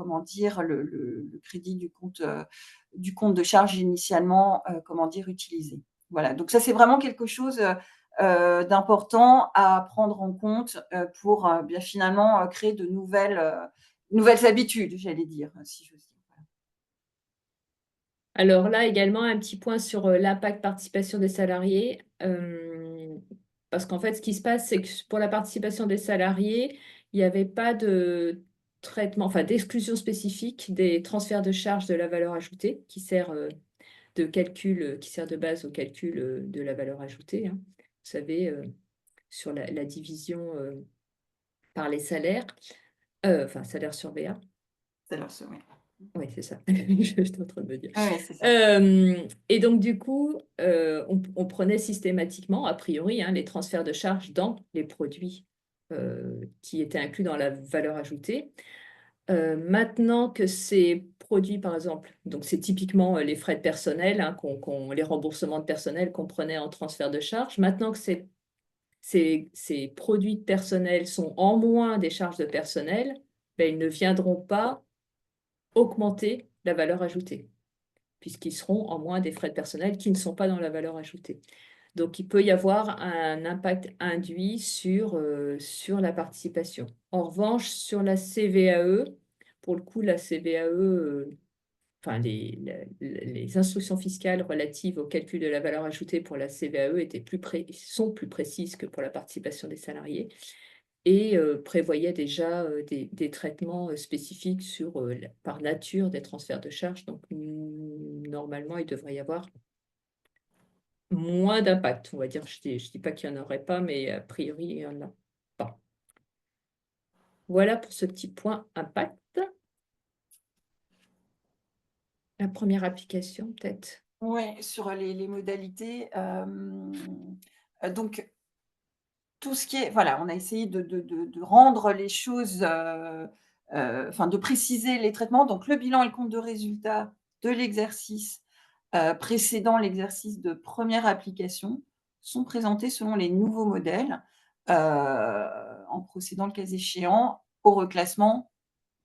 crédit du compte de charge initialement, utilisé. Voilà, donc ça c'est vraiment quelque chose d'important à prendre en compte pour bien finalement créer de nouvelles habitudes, j'allais dire, si j'ose dire. Alors là également, un petit point sur l'impact participation des salariés. Parce qu'en fait, ce qui se passe, c'est que pour la participation des salariés, il n'y avait pas de traitement, enfin d'exclusion spécifique des transferts de charges de la valeur ajoutée qui sert de calcul, qui sert de base au calcul de la valeur ajoutée, hein. Vous savez, sur la division par les salaires, enfin salaire sur BA. C'est-à-dire ça, oui. Oui, c'est ça. J'étais en train de me dire. Oui, c'est ça. Et donc, du coup, on prenait systématiquement, a priori, hein, les transferts de charges dans les produits qui étaient inclus dans la valeur ajoutée. Maintenant que ces produits, par exemple, donc c'est typiquement les frais de personnel, hein, les remboursements de personnel qu'on prenait en transfert de charges, maintenant que ces produits de personnel sont en moins des charges de personnel, ben, ils ne viendront pas augmenter la valeur ajoutée, puisqu'ils seront en moins des frais de personnel qui ne sont pas dans la valeur ajoutée. Donc, il peut y avoir un impact induit sur la participation. En revanche, sur la CVAE, pour le coup, la CVAE, enfin, les instructions fiscales relatives au calcul de la valeur ajoutée pour la CVAE sont plus précises que pour la participation des salariés et prévoyait déjà des traitements spécifiques par nature des transferts de charges. Donc, normalement, il devrait y avoir moins d'impact, on va dire. Je dis pas qu'il n'y en aurait pas, mais a priori, il n'y en a pas. Voilà pour ce petit point impact. La première application, peut-être. Oui, sur les modalités. Donc, tout ce qui est, voilà, on a essayé de rendre les choses, de préciser les traitements. Donc, le bilan et le compte de résultat de l'exercice précédant l'exercice de première application sont présentés selon les nouveaux modèles. en procédant, le cas échéant, au reclassement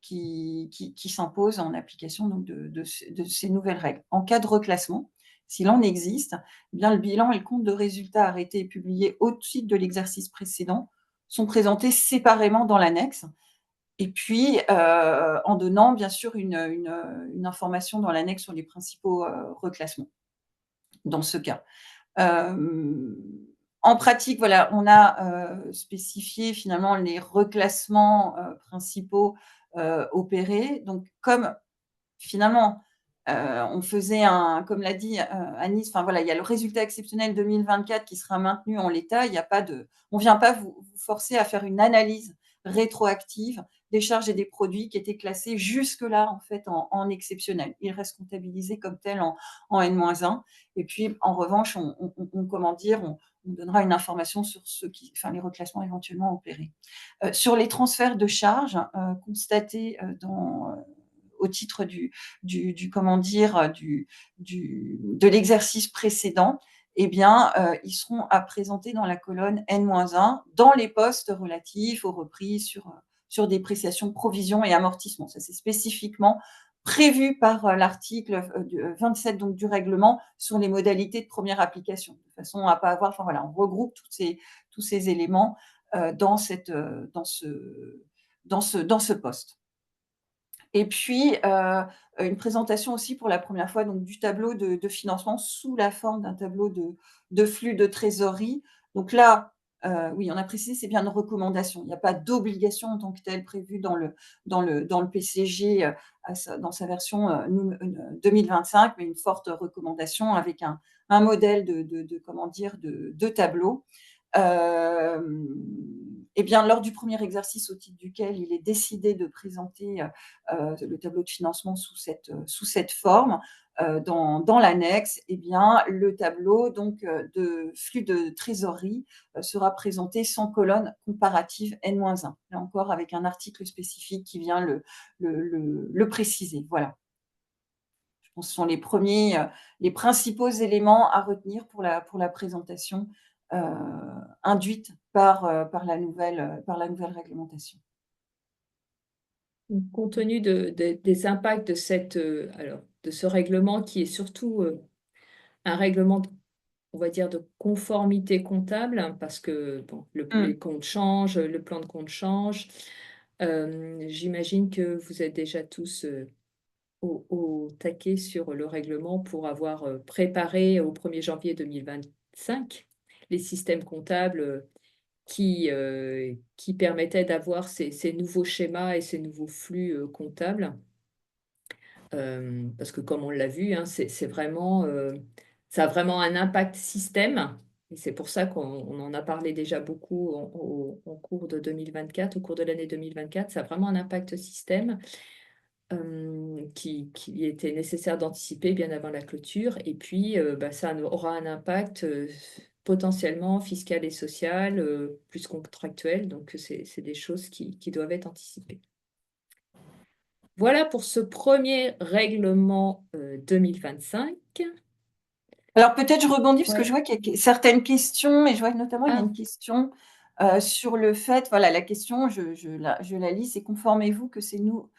qui s'impose en application donc de ces nouvelles règles. En cas de reclassement, s'il en existe, eh bien, le bilan et le compte de résultats arrêtés et publiés au titre de l'exercice précédent sont présentés séparément dans l'annexe. Et puis, en donnant bien sûr une information dans l'annexe sur les principaux reclassements, dans ce cas. En pratique, voilà, on a spécifié finalement les reclassements principaux opérés. Donc, comme finalement, on faisait comme l'a dit Anis, enfin voilà, il y a le résultat exceptionnel 2024 qui sera maintenu en l'état. Il y a pas on ne vient pas vous forcer à faire une analyse rétroactive des charges et des produits qui étaient classés jusque-là en fait en exceptionnel. Ils restent comptabilisés comme tels en N-1. Et puis en revanche, comment dire, on donnera une information sur les reclassements éventuellement opérés. Sur les transferts de charges constatés au titre de l'exercice précédent, eh bien, ils seront à présenter dans la colonne N-1 dans les postes relatifs aux reprises sur dépréciation, provision et amortissement. Ça, c'est spécifiquement prévu par l'article 27 donc, du règlement sur les modalités de première application, de façon à pas avoir, enfin voilà, on regroupe tous ces éléments dans ce poste. Et puis, une présentation aussi pour la première fois donc, du tableau de financement sous la forme d'un tableau de flux de trésorerie. Donc là, oui, on a précisé, c'est bien une recommandation. Il n'y a pas d'obligation en tant que telle prévue dans le PCG dans sa version 2025, mais une forte recommandation avec un modèle de tableau. Eh bien, lors du premier exercice au titre duquel il est décidé de présenter le tableau de financement sous cette forme, dans l'annexe, eh bien, le tableau donc, de flux de trésorerie sera présenté sans colonne comparative N-1. Là encore, avec un article spécifique qui vient le préciser. Voilà. Je pense que ce sont les principaux éléments à retenir pour la présentation induite par la nouvelle réglementation. Compte tenu des impacts de ce règlement qui est surtout un règlement, on va dire, de conformité comptable, hein, parce que bon, les comptes changent, le plan de compte change. J'imagine que vous êtes déjà tous au taquet sur le règlement pour avoir préparé au 1er janvier 2025 les systèmes comptables qui permettaient d'avoir ces nouveaux schémas et ces nouveaux flux comptables. Parce que comme on l'a vu, hein, c'est vraiment, ça a vraiment un impact système. Et c'est pour ça qu'on en a parlé déjà beaucoup au cours de 2024, au cours de l'année 2024. Ça a vraiment un impact système qui était nécessaire d'anticiper bien avant la clôture. Et puis, ça aura un impact potentiellement fiscal et social, plus contractuel. Donc, c'est des choses qui doivent être anticipées. Voilà pour ce premier règlement 2025. Alors peut-être je rebondis parce que Ouais. je vois qu'il y a certaines questions et je vois que notamment il y a Ah. une question sur le fait, voilà, la question, je la lis, c'est confirmez-vous que ces nouveaux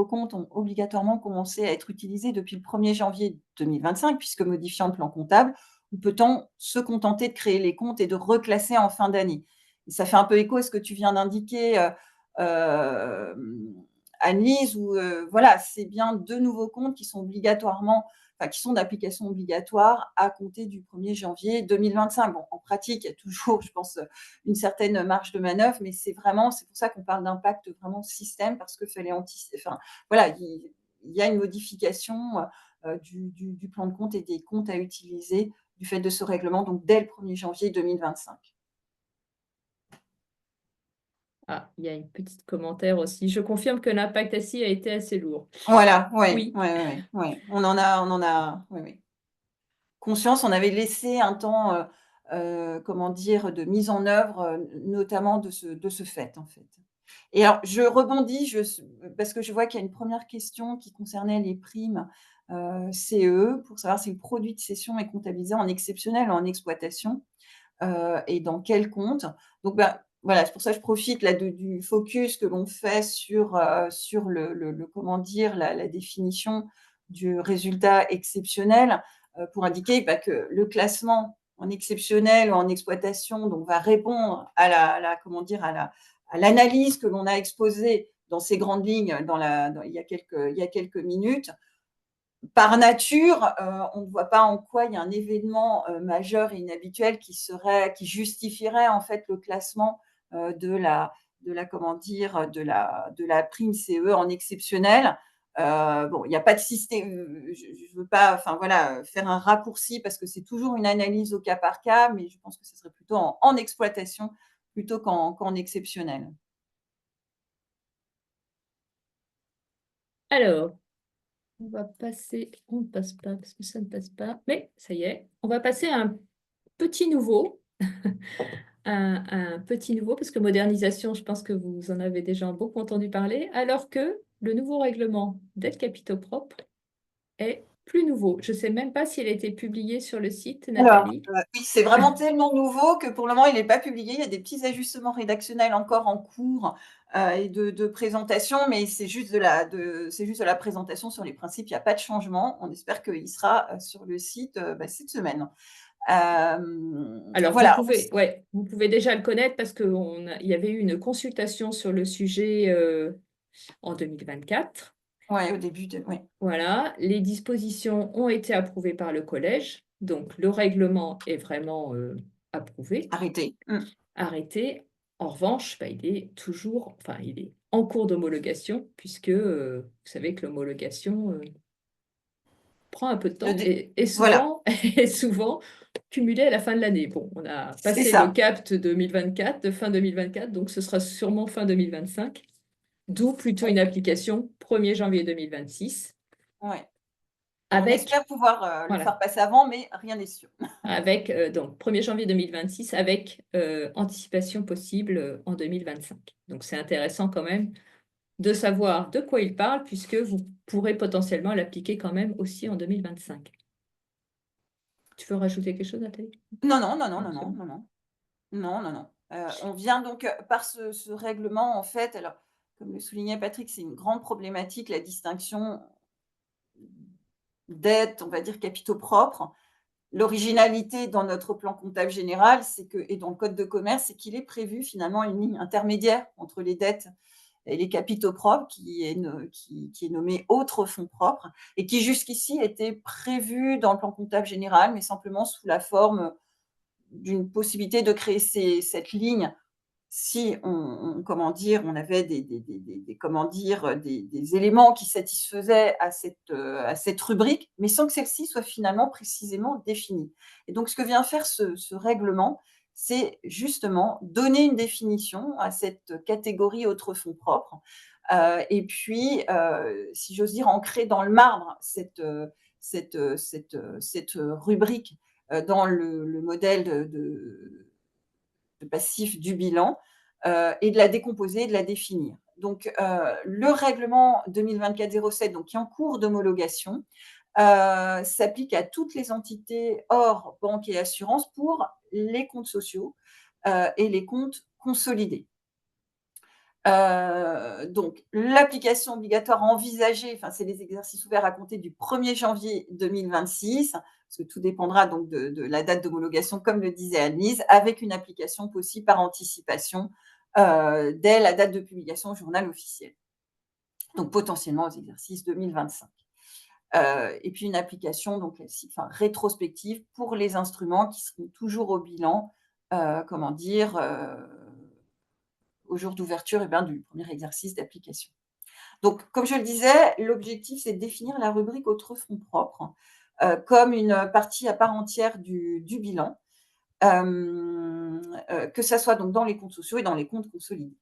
comptes ont obligatoirement commencé à être utilisés depuis le 1er janvier 2025 puisque modifiant le plan comptable, ou peut-on se contenter de créer les comptes et de reclasser en fin d'année? Et ça fait un peu écho à ce que tu viens d'indiquer Annelise, où voilà, c'est bien 2 nouveaux comptes qui sont qui sont d'application obligatoire à compter du 1er janvier 2025. Bon, en pratique, il y a toujours, je pense, une certaine marge de manœuvre, mais c'est pour ça qu'on parle d'impact vraiment système, parce qu'il fallait voilà, il y a une modification du plan de compte et des comptes à utiliser du fait de ce règlement, donc dès le 1er janvier 2025. Ah, il y a un petit commentaire aussi. Je confirme que l'impact assis a été assez lourd. Voilà, Oui. on en a conscience. On avait laissé un temps, de mise en œuvre, notamment de ce fait, en fait. Et alors, je rebondis, parce que je vois qu'il y a une première question qui concernait les primes CE, pour savoir si le produit de cession est comptabilisé en exceptionnel ou en exploitation, et dans quel compte. Donc, voilà, c'est pour ça que je profite là du focus que l'on fait sur comment dire, la définition du résultat exceptionnel, pour indiquer que le classement en exceptionnel ou en exploitation donc va répondre à comment dire, à l'analyse que l'on a exposée dans ces grandes lignes il y a quelques minutes. Par nature, on ne voit pas en quoi il y a un événement majeur et inhabituel qui justifierait en fait le classement de comment dire, de la prime CE en exceptionnel. Bon, il n'y a pas de système. Je veux pas, enfin voilà, faire un raccourci parce que c'est toujours une analyse au cas par cas, mais je pense que ce serait plutôt en exploitation plutôt qu'en exceptionnel. Alors, on va passer, on ne passe pas parce que ça ne passe pas, mais ça y est, on va passer à un petit nouveau. Un petit nouveau, parce que modernisation, je pense que vous en avez déjà beaucoup entendu parler, alors que le nouveau règlement d'aide capitaux propres est plus nouveau. Je ne sais même pas s'il a été publié sur le site, Alors, Nathalie. oui, c'est vraiment tellement nouveau que pour le moment, il n'est pas publié. Il y a des petits ajustements rédactionnels encore en cours et de présentation, mais c'est juste de la présentation sur les principes. Il n'y a pas de changement. On espère qu'il sera sur le site cette semaine. Alors, Voilà. vous pouvez déjà le connaître parce qu'il y avait eu une consultation sur le sujet en 2024. Ouais, au début oui. Voilà, les dispositions ont été approuvées par le collège, donc le règlement est vraiment approuvé, Arrêtez. arrêté. En revanche, il est toujours, enfin, il est en cours d'homologation, puisque vous savez que l'homologation prend un peu de temps et Voilà, souvent, et souvent cumulé à la fin de l'année. Bon, on a c'est passé le ça. cap de 2024, de fin 2024, donc ce sera sûrement fin 2025, d'où plutôt une application 1er janvier 2026. Ouais. On Avec, espère pouvoir le voilà, faire passer avant, mais rien n'est sûr. avec donc 1er janvier 2026, avec anticipation possible en 2025. Donc c'est intéressant quand même de savoir de quoi il parle, puisque vous pourrez potentiellement l'appliquer quand même aussi en 2025. Tu veux rajouter quelque chose, Nathalie? Non, non, non, non, Non, non, c'est non, bon. non, non. Non, non, non. On vient donc, par ce règlement, en fait, alors, comme le soulignait Patrick, c'est une grande problématique, la distinction dettes, on va dire, capitaux propres. L'originalité dans notre plan comptable général, et dans le code de commerce, c'est qu'il est prévu finalement une ligne intermédiaire entre les dettes et les capitaux propres qui est nommée autres fonds propres et qui jusqu'ici était prévu dans le plan comptable général, mais simplement sous la forme d'une possibilité de créer cette ligne si comment dire, on avait des éléments qui satisfaisaient à cette rubrique, mais sans que celle-ci soit finalement précisément définie. Et donc, ce que vient faire ce règlement, c'est justement donner une définition à cette catégorie autres fonds propres, et puis, si j'ose dire, ancrer dans le marbre cette rubrique dans le modèle de passif du bilan, et de la décomposer, de la définir. Donc, le règlement 2024-07, donc qui est en cours d'homologation, s'applique à toutes les entités hors banque et assurance pour les comptes sociaux et les comptes consolidés. Donc, l'application obligatoire envisagée, enfin, c'est les exercices ouverts à compter du 1er janvier 2026, parce que tout dépendra donc de la date d'homologation, comme le disait Anne-Lise, avec une application possible par anticipation dès la date de publication au journal officiel. Donc, potentiellement aux exercices 2025. Et puis, une application donc, rétrospective pour les instruments qui seront toujours au bilan, au jour d'ouverture du premier exercice d'application. Donc, comme je le disais, l'objectif, c'est de définir la rubrique autres fonds propres comme une partie à part entière du bilan, que ça soit donc dans les comptes sociaux et dans les comptes consolidés.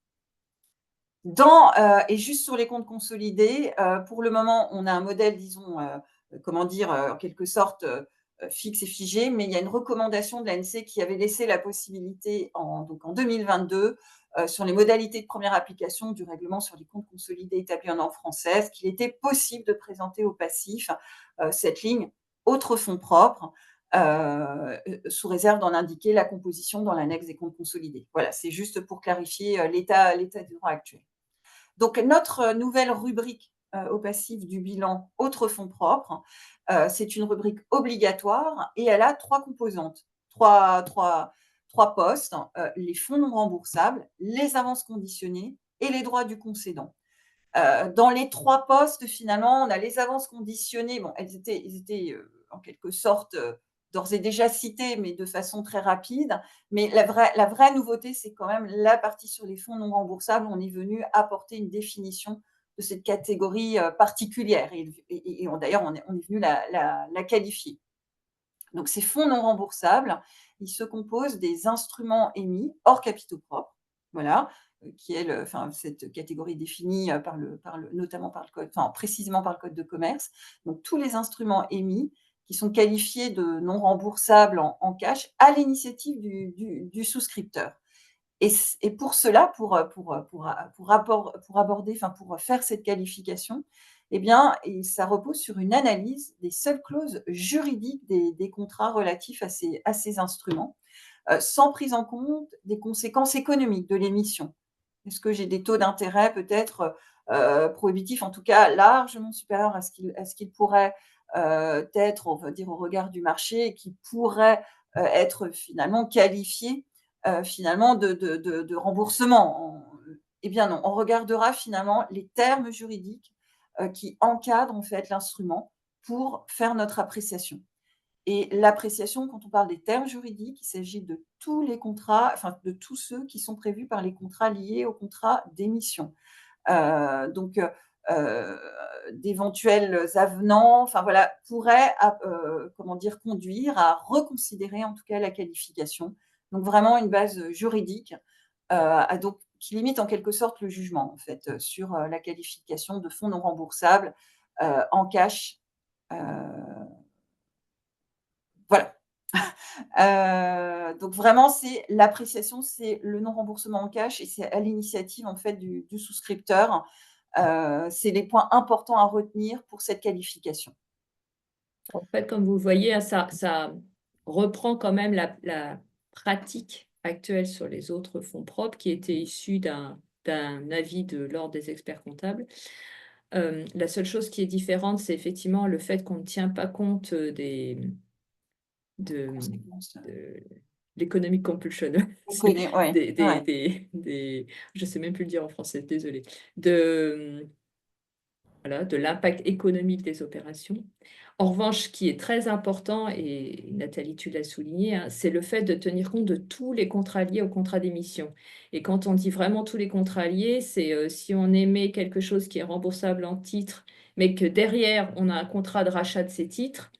Et juste sur les comptes consolidés, pour le moment, on a un modèle, disons, en quelque sorte fixe et figé, mais il y a une recommandation de l'ANC qui avait laissé la possibilité en 2022 sur les modalités de première application du règlement sur les comptes consolidés établis en langue française, qu'il était possible de présenter au passif cette ligne autres fonds propres sous réserve d'en indiquer la composition dans l'annexe des comptes consolidés. Voilà, c'est juste pour clarifier l'état du droit actuel. Donc, notre nouvelle rubrique au passif du bilan autres fonds propres, c'est une rubrique obligatoire et elle a 3 composantes, trois postes, les fonds non remboursables, les avances conditionnées et les droits du concédant. Dans les 3 postes, finalement, on a les avances conditionnées. Bon, ils étaient en quelque sorte d'ores et déjà cités, mais de façon très rapide. Mais la vraie nouveauté, c'est quand même la partie sur les fonds non remboursables. On est venu apporter une définition de cette catégorie particulière. Et d'ailleurs, on est venu la qualifier. Donc, ces fonds non remboursables, ils se composent des instruments émis hors capitaux propres, voilà, qui est cette catégorie définie notamment par le code, précisément par le code de commerce. Donc, tous les instruments émis qui sont qualifiés de non remboursables en cash à l'initiative du souscripteur. Et pour cela, pour faire cette qualification, eh bien, ça repose sur une analyse des seules clauses juridiques des contrats relatifs à ces instruments, sans prise en compte des conséquences économiques de l'émission. Est-ce que j'ai des taux d'intérêt peut-être prohibitifs, en tout cas largement supérieurs à ce qu'ils pourraient être, on va dire, au regard du marché, et qui pourraient être finalement qualifiés finalement de remboursement. Eh bien non, on regardera finalement les termes juridiques qui encadrent en fait l'instrument pour faire notre appréciation. Et l'appréciation, quand on parle des termes juridiques, il s'agit de tous les contrats, enfin de tous ceux qui sont prévus par les contrats liés au contrat d'émission. Donc, d'éventuels avenants, enfin voilà, pourraient conduire à reconsidérer en tout cas la qualification. Donc vraiment une base juridique qui limite en quelque sorte le jugement en fait sur la qualification de fonds non remboursables en cash. Voilà. Donc vraiment, c'est l'appréciation, c'est le non-remboursement en cash et c'est à l'initiative en fait du souscripteur. C'est les points importants à retenir pour cette qualification. En fait, comme vous le voyez, hein, ça reprend quand même la pratique actuelle sur les autres fonds propres qui était issue d'un avis de l'ordre des experts comptables. La seule chose qui est différente, c'est effectivement le fait qu'on ne tient pas compte de l'économic compulsion. Ouais, ouais. Je sais même plus le dire en français, désolé. De l'impact économique des opérations. En revanche, ce qui est très important, et Nathalie, tu l'as souligné, hein, c'est le fait de tenir compte de tous les contrats liés au contrat d'émission. Et quand on dit vraiment tous les contrats liés, c'est si on émet quelque chose qui est remboursable en titres, mais que derrière, on a un contrat de rachat de ces titres,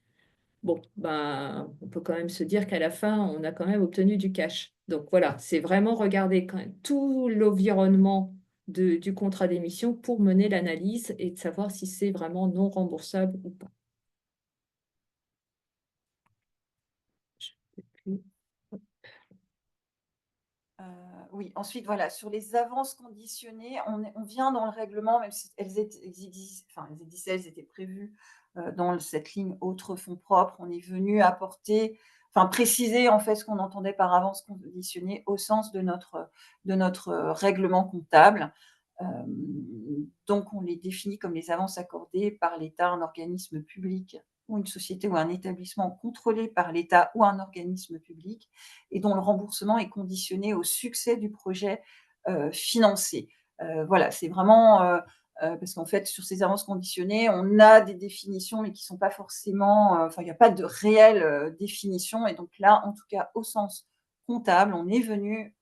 bon, ben, on peut quand même se dire qu'à la fin, on a quand même obtenu du cash. Donc voilà, c'est vraiment regarder quand même tout l'environnement du contrat d'émission pour mener l'analyse et de savoir si c'est vraiment non remboursable ou pas. Je sais plus. Oui, ensuite, voilà, sur les avances conditionnées, on vient dans le règlement, même si elles étaient prévues dans cette ligne autres fonds propres, on est venu préciser en fait ce qu'on entendait par avance conditionnée au sens de notre règlement comptable. Donc, on les définit comme les avances accordées par l'État, un organisme public ou une société ou un établissement contrôlé par l'État ou un organisme public et dont le remboursement est conditionné au succès du projet financé. Voilà, c'est vraiment parce qu'en fait, sur ces avances conditionnées, on a des définitions, mais qui ne sont pas forcément, il n'y a pas de réelle définition. Et donc là, en tout cas, au sens comptable, on est venu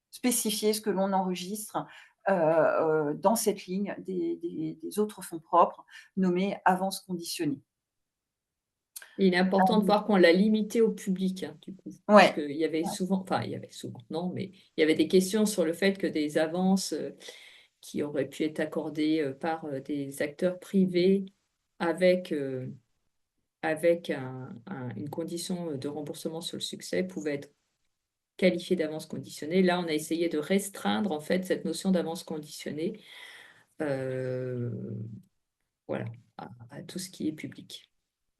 spécifier ce que l'on enregistre dans cette ligne des autres fonds propres nommés avances conditionnées. Il est important de voir qu'on l'a limité au public, hein, du coup. Parce qu'il y avait souvent, non, mais il y avait des questions sur le fait que des avances qui auraient pu être accordées par des acteurs privés avec une condition de remboursement sur le succès pouvaient être qualifiées d'avance conditionnée. Là, on a essayé de restreindre en fait cette notion d'avance conditionnée voilà, à tout ce qui est public.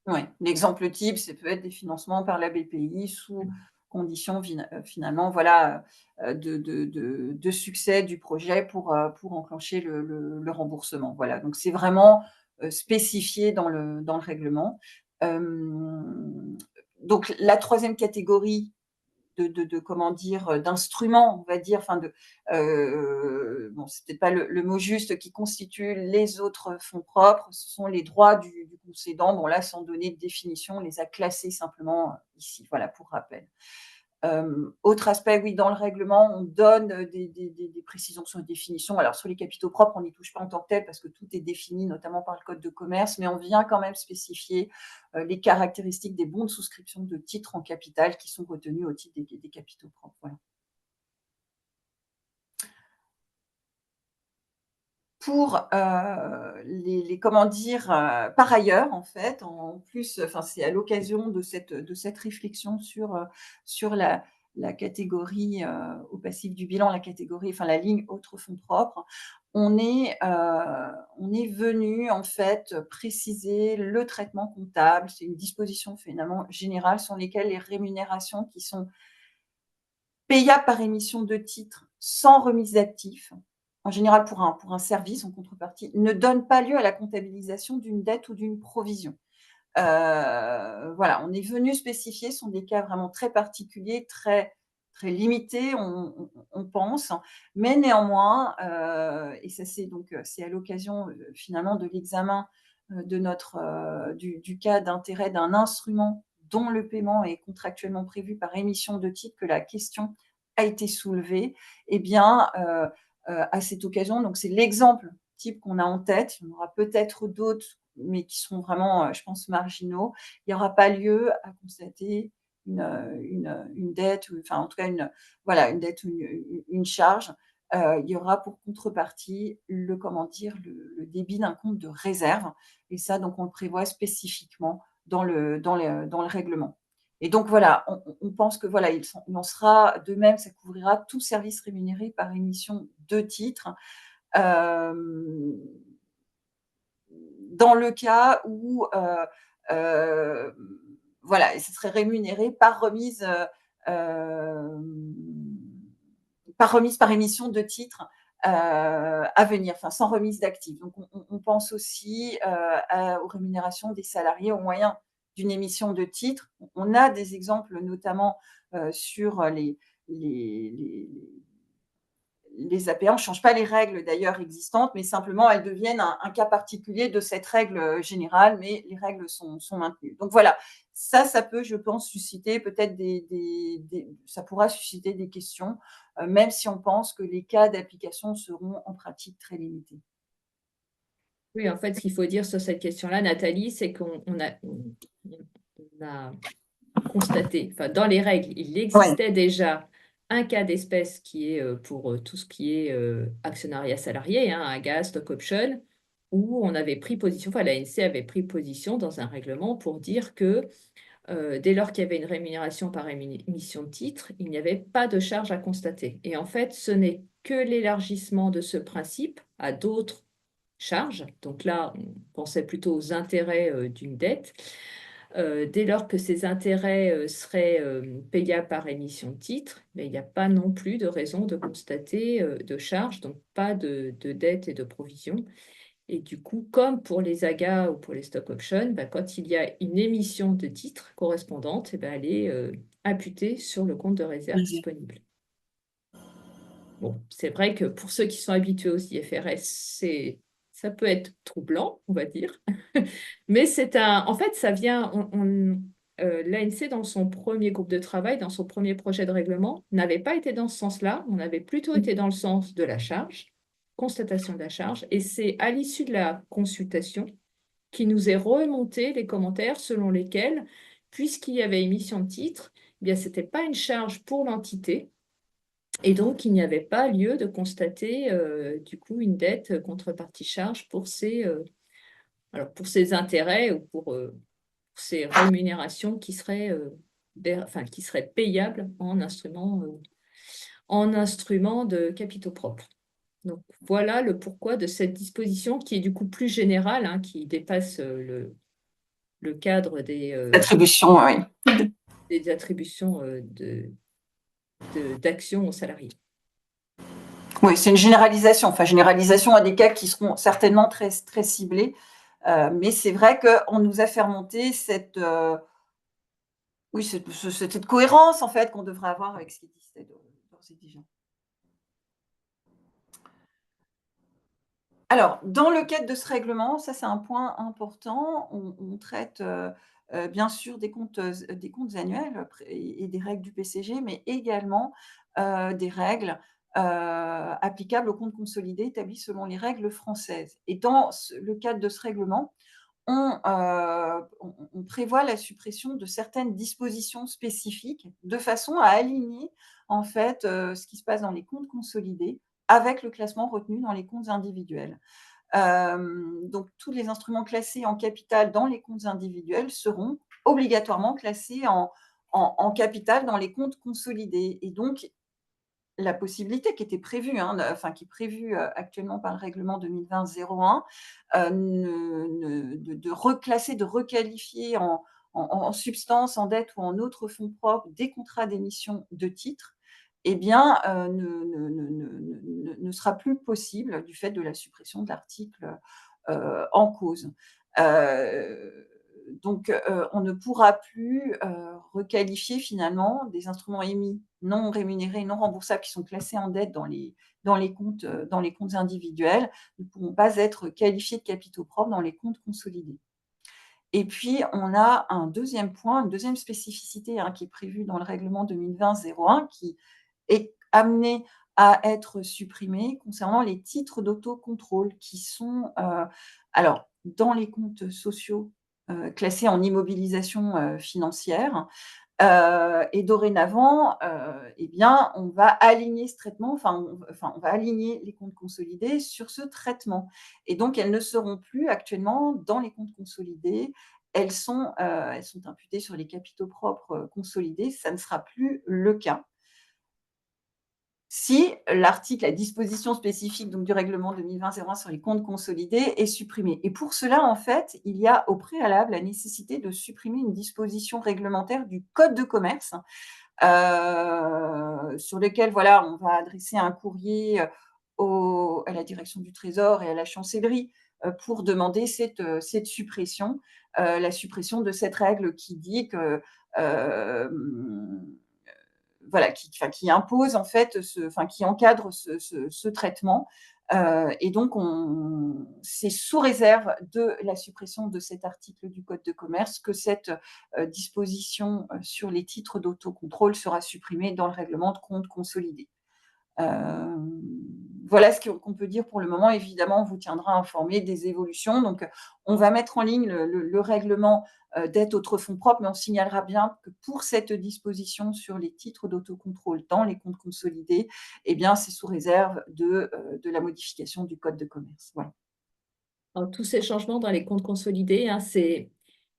Oui, l'exemple type, ça peut être des financements par la BPI sous conditions finalement, voilà, de succès du projet pour enclencher le remboursement. Voilà, donc c'est vraiment spécifié dans le règlement. Donc la troisième catégorie comment dire, d'instruments, on va dire, enfin bon, c'est peut-être pas le mot juste, qui constitue les autres fonds propres, ce sont les droits du concédant. Bon là, sans donner de définition, on les a classés simplement ici, voilà, pour rappel. Autre aspect, oui, dans le règlement, on donne des précisions sur les définitions. Alors, sur les capitaux propres, on n'y touche pas en tant que tel parce que tout est défini, notamment par le code de commerce, mais on vient quand même spécifier les caractéristiques des bons de souscription de titres en capital qui sont retenus au titre des capitaux propres. Voilà. Pour comment dire, par ailleurs, en fait, en plus, enfin, c'est à l'occasion de cette réflexion sur la catégorie au passif du bilan, la catégorie, enfin, la ligne autres fonds propres, on est venu, en fait, préciser le traitement comptable. C'est une disposition finalement générale sur lesquelles les rémunérations qui sont payables par émission de titres sans remise d'actifs, en général pour un service en contrepartie, ne donne pas lieu à la comptabilisation d'une dette ou d'une provision. Voilà, on est venu spécifier, ce sont des cas vraiment très particuliers, très, très limités, on pense, mais néanmoins, et ça c'est à l'occasion finalement de l'examen du cas d'intérêt d'un instrument dont le paiement est contractuellement prévu par émission de titres que la question a été soulevée. Eh bien, à cette occasion, donc c'est l'exemple type qu'on a en tête, il y en aura peut-être d'autres, mais qui sont vraiment, je pense, marginaux. Il n'y aura pas lieu à constater une dette, ou enfin en tout cas une dette ou une charge. Il y aura pour contrepartie le débit d'un compte de réserve. Et ça, donc, on le prévoit spécifiquement dans le règlement. Et donc, voilà, on pense que voilà, il en sera de même, ça couvrira tout service rémunéré par émission de titres. Dans le cas où voilà, ce serait rémunéré par remise par émission de titres à venir, enfin sans remise d'actifs. Donc on pense aussi aux rémunérations des salariés au moyen d'une émission de titres. On a des exemples notamment sur les APA, on ne change pas les règles d'ailleurs existantes, mais simplement elles deviennent un cas particulier de cette règle générale, mais les règles sont maintenues. Donc voilà, ça peut, je pense, susciter peut-être ça pourra susciter des questions, même si on pense que les cas d'application seront en pratique très limités. Oui, en fait, ce qu'il faut dire sur cette question-là, Nathalie, c'est qu'on a constaté, enfin, dans les règles, il existait déjà un cas d'espèce qui est pour tout ce qui est actionnariat salarié, hein, AGA, stock option, où on avait pris position, enfin l'ANC avait pris position dans un règlement pour dire que dès lors qu'il y avait une rémunération par émission de titre, il n'y avait pas de charge à constater. Et en fait, ce n'est que l'élargissement de ce principe à d'autres charges. Donc là, on pensait plutôt aux intérêts d'une dette. Dès lors que ces intérêts seraient payables par émission de titre, mais il n'y a pas non plus de raison de constater de charges, donc pas de dette et de provision. Et du coup, comme pour les AGA ou pour les stock options, bah, quand il y a une émission de titre correspondante, eh ben, elle est imputée sur le compte de réserve disponible. Bon, c'est vrai que pour ceux qui sont habitués aux IFRS, ça peut être troublant, on va dire. Mais en fait, ça vient, l'ANC, dans son premier groupe de travail, dans son premier projet de règlement, n'avait pas été dans ce sens-là. On avait plutôt été dans le sens de la charge, constatation de la charge. Et c'est à l'issue de la consultation qui nous est remonté les commentaires selon lesquels, puisqu'il y avait émission de titre, eh bien, ce n'était pas une charge pour l'entité. Et donc, il n'y avait pas lieu de constater du coup une dette contrepartie charge pour pour ces intérêts ou pour ces rémunérations qui seraient payables en instruments de capitaux propres. Donc, voilà le pourquoi de cette disposition qui est du coup plus générale, hein, qui dépasse le cadre des Attribution, oui. attributions d'actions aux salariés. Oui, c'est une généralisation. Enfin, généralisation à des cas qui seront certainement très, très ciblés. Mais c'est vrai qu'on nous a fait remonter cette cohérence, en fait, qu'on devrait avoir avec ce qui existait d'ores et déjà. Alors, dans le cadre de ce règlement, ça c'est un point important, on traite bien sûr des comptes annuels et des règles du PCG, mais également des règles applicables aux comptes consolidés établis selon les règles françaises. Et dans le cadre de ce règlement, on prévoit la suppression de certaines dispositions spécifiques de façon à aligner en fait ce qui se passe dans les comptes consolidés avec le classement retenu dans les comptes individuels. Donc, tous les instruments classés en capital dans les comptes individuels seront obligatoirement classés en capital dans les comptes consolidés. Et donc, la possibilité qui était prévue, qui est prévue actuellement par le règlement 2020-01, de reclasser, de requalifier en substance, en dette ou en autres fonds propres des contrats d'émission de titres, eh bien, ne sera plus possible du fait de la suppression de l'article en cause. Donc, on ne pourra plus requalifier finalement des instruments émis non rémunérés, non remboursables, qui sont classés en dette dans les comptes individuels, ne pourront pas être qualifiés de capitaux propres dans les comptes consolidés. Et puis, on a un deuxième point, une deuxième spécificité qui est prévue dans le règlement 2020-01, qui est amené à être supprimé concernant les titres d'autocontrôle qui sont, alors, dans les comptes sociaux classés en immobilisation financière. Et dorénavant, eh bien, on va aligner ce traitement, on va aligner les comptes consolidés sur ce traitement. Et donc, elles ne seront plus actuellement dans les comptes consolidés. Elles sont imputées sur les capitaux propres consolidés. Ça ne sera plus le cas. Si la disposition spécifique donc, du règlement 2020-01 sur les comptes consolidés est supprimée. Et pour cela, en fait, il y a au préalable la nécessité de supprimer une disposition réglementaire du Code de commerce sur lequel, voilà, on va adresser un courrier à la direction du Trésor et à la chancellerie pour demander cette suppression, la suppression de cette règle qui dit que voilà, qui impose en fait, qui encadre ce traitement. Et donc, c'est sous réserve de la suppression de cet article du Code de commerce que cette disposition sur les titres d'autocontrôle sera supprimée dans le règlement de compte consolidé. Voilà ce qu'on peut dire pour le moment. Évidemment, on vous tiendra informé des évolutions. Donc, on va mettre en ligne le règlement dette autres fonds propres, mais on signalera bien que pour cette disposition sur les titres d'autocontrôle dans les comptes consolidés, eh bien, c'est sous réserve de la modification du Code de commerce. Voilà. Alors, tous ces changements dans les comptes consolidés,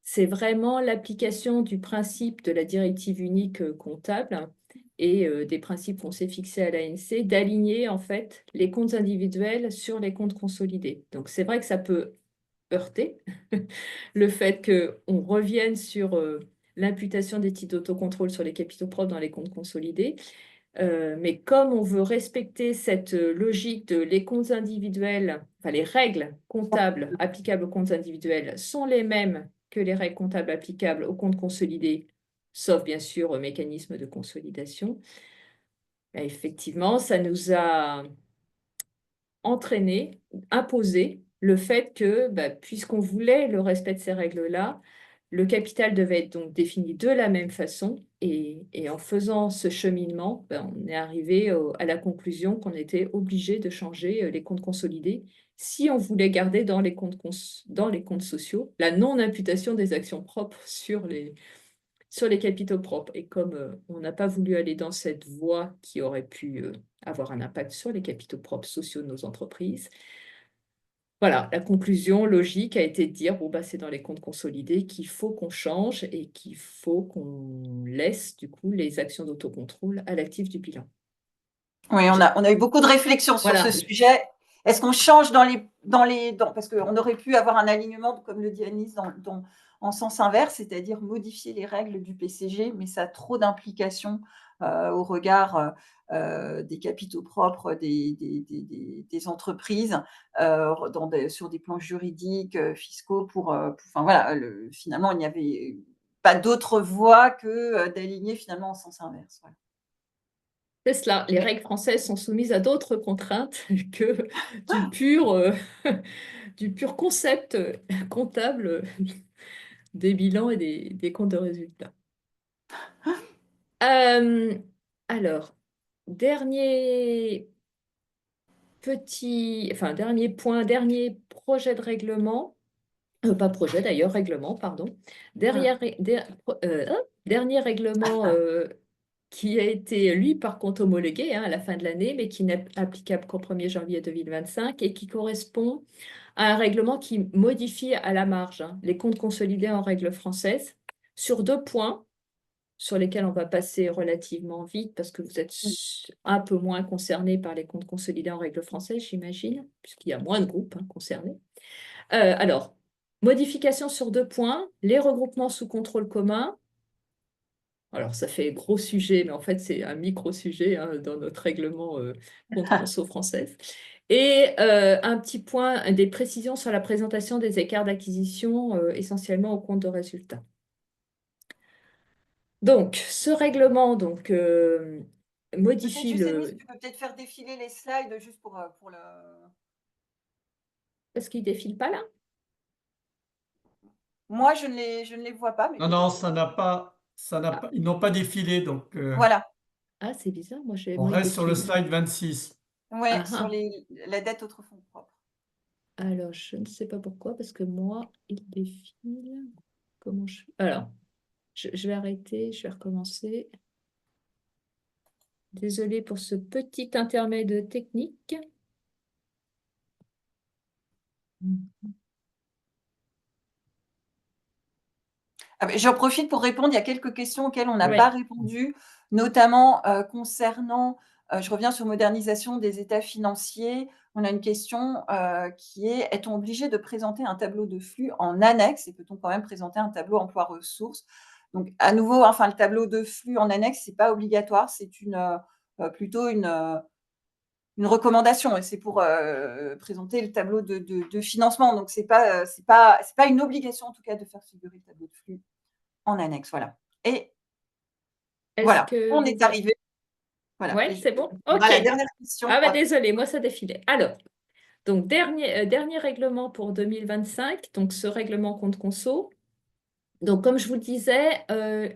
c'est vraiment l'application du principe de la directive unique comptable et des principes qu'on s'est fixés à l'ANC d'aligner en fait les comptes individuels sur les comptes consolidés. Donc c'est vrai que ça peut heurter le fait qu'on revienne sur l'imputation des titres d'autocontrôle sur les capitaux propres dans les comptes consolidés. Mais comme on veut respecter cette logique de les comptes individuels, enfin les règles comptables applicables aux comptes individuels sont les mêmes que les règles comptables applicables aux comptes consolidés, sauf bien sûr au mécanisme de consolidation, effectivement, ça nous a entraîné, imposé le fait que, puisqu'on voulait le respect de ces règles-là, le capital devait être donc défini de la même façon et en faisant ce cheminement, on est arrivé à la conclusion qu'on était obligé de changer les comptes consolidés si on voulait garder dans les comptes sociaux la non-imputation des actions propres sur les capitaux propres. Et comme on n'a pas voulu aller dans cette voie qui aurait pu avoir un impact sur les capitaux propres sociaux de nos entreprises, voilà, la conclusion logique a été de dire, c'est dans les comptes consolidés qu'il faut qu'on change et qu'il faut qu'on laisse du coup les actions d'autocontrôle à l'actif du bilan. Oui, on a eu beaucoup de réflexions sur ce sujet. Est-ce qu'on change parce qu'on aurait pu avoir un alignement, comme le dit Anis, en sens inverse, c'est-à-dire modifier les règles du PCG, mais ça a trop d'implications au regard des capitaux propres des entreprises, sur des plans juridiques, fiscaux, enfin voilà, finalement, il n'y avait pas d'autre voie que d'aligner finalement en sens inverse. Voilà. C'est cela, les règles françaises sont soumises à d'autres contraintes que du pur, du pur concept comptable des bilans et des comptes de résultats. Alors, dernier dernier point, dernier projet de règlement, pas projet d'ailleurs, règlement, pardon. Dernier règlement qui a été, lui, par contre, homologué à la fin de l'année, mais qui n'est applicable qu'au 1er janvier 2025 et qui correspond à un règlement qui modifie à la marge les comptes consolidés en règle française sur 2 points sur lesquels on va passer relativement vite parce que vous êtes un peu moins concernés par les comptes consolidés en règle française, j'imagine, puisqu'il y a moins de groupes concernés. Alors, modification sur 2 points, les regroupements sous contrôle commun. Alors, ça fait gros sujet, mais en fait, c'est un micro-sujet dans notre règlement compte conso française. Et un petit point, des précisions sur la présentation des écarts d'acquisition, essentiellement au compte de résultat. Donc, ce règlement modifie Peut-être, Eunice, le... tu peux peut-être faire défiler les slides juste pour le... Parce qu'il ne défile pas là? Moi, je ne les vois pas, mais Non, non, peut-être. ils n'ont pas défilé, donc Voilà. Ah, c'est bizarre, on moi, il reste sur le défile. slide 26. Ouais, Ah, sur ah. la dette autres fonds propres. Alors, je ne sais pas pourquoi, parce que moi, il défile. Comment je... Alors, je vais arrêter, je vais recommencer. Désolée pour ce petit intermède technique. J'en profite pour répondre. Il y a quelques questions auxquelles on n'a Ouais. pas répondu, notamment concernant, je reviens sur modernisation des états financiers. On a une question qui est, est-on obligé de présenter un tableau de flux en annexe et peut-on quand même présenter un tableau emploi-ressources? Donc, à nouveau, enfin, le tableau de flux en annexe, ce n'est pas obligatoire, c'est plutôt une recommandation et c'est pour présenter le tableau de financement. Donc, ce n'est pas une obligation, en tout cas, de faire figurer le tableau de flux en annexe. Voilà. Et Est-ce voilà, que on vous... est arrivé. Voilà. Ouais, c'est bon? On va OK. à la dernière question. Ah bah désolé, moi ça défilait. Alors, donc dernier règlement pour 2025, donc ce règlement compte conso. Donc comme je vous le disais,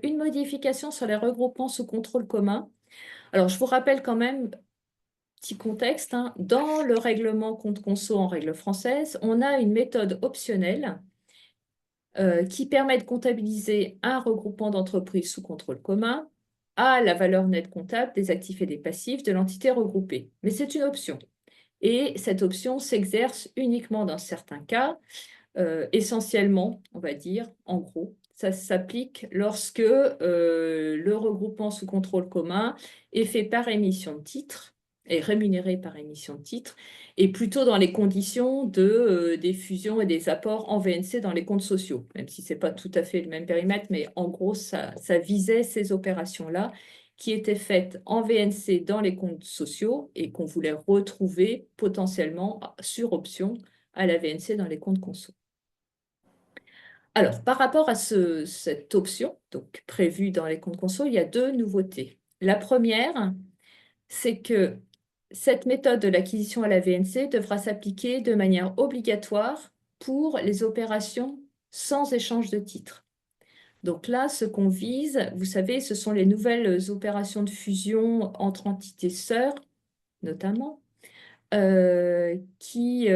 une modification sur les regroupements sous contrôle commun. Alors je vous rappelle quand même, petit contexte, dans le règlement compte conso en règle française, on a une méthode optionnelle qui permet de comptabiliser un regroupement d'entreprises sous contrôle commun à la valeur nette comptable des actifs et des passifs de l'entité regroupée. Mais c'est une option. Et cette option s'exerce uniquement dans certains cas, essentiellement, on va dire, en gros. Ça s'applique lorsque le regroupement sous contrôle commun est fait par émission de titres, est rémunéré par émission de titres, et plutôt dans les conditions des fusions et des apports en VNC dans les comptes sociaux, même si ce n'est pas tout à fait le même périmètre, mais en gros, ça visait ces opérations-là qui étaient faites en VNC dans les comptes sociaux et qu'on voulait retrouver potentiellement sur option à la VNC dans les comptes conso. Alors, par rapport à cette option, donc prévue dans les comptes conso, il y a 2 nouveautés. La première, c'est que cette méthode de l'acquisition à la VNC devra s'appliquer de manière obligatoire pour les opérations sans échange de titres. Donc là, ce qu'on vise, vous savez, ce sont les nouvelles opérations de fusion entre entités sœurs, notamment, qui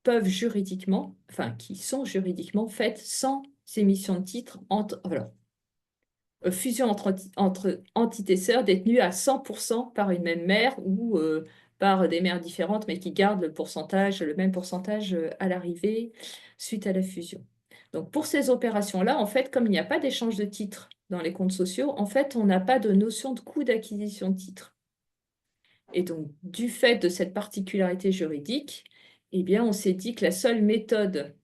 peuvent juridiquement, enfin qui sont juridiquement faites sans émission de titres fusion entre entités sœurs détenues à 100% par une même mère ou par des mères différentes, mais qui gardent le même pourcentage à l'arrivée suite à la fusion. Donc pour ces opérations-là, en fait, comme il n'y a pas d'échange de titres dans les comptes sociaux, en fait, on n'a pas de notion de coût d'acquisition de titres. Et donc, du fait de cette particularité juridique, eh bien, on s'est dit que la seule méthode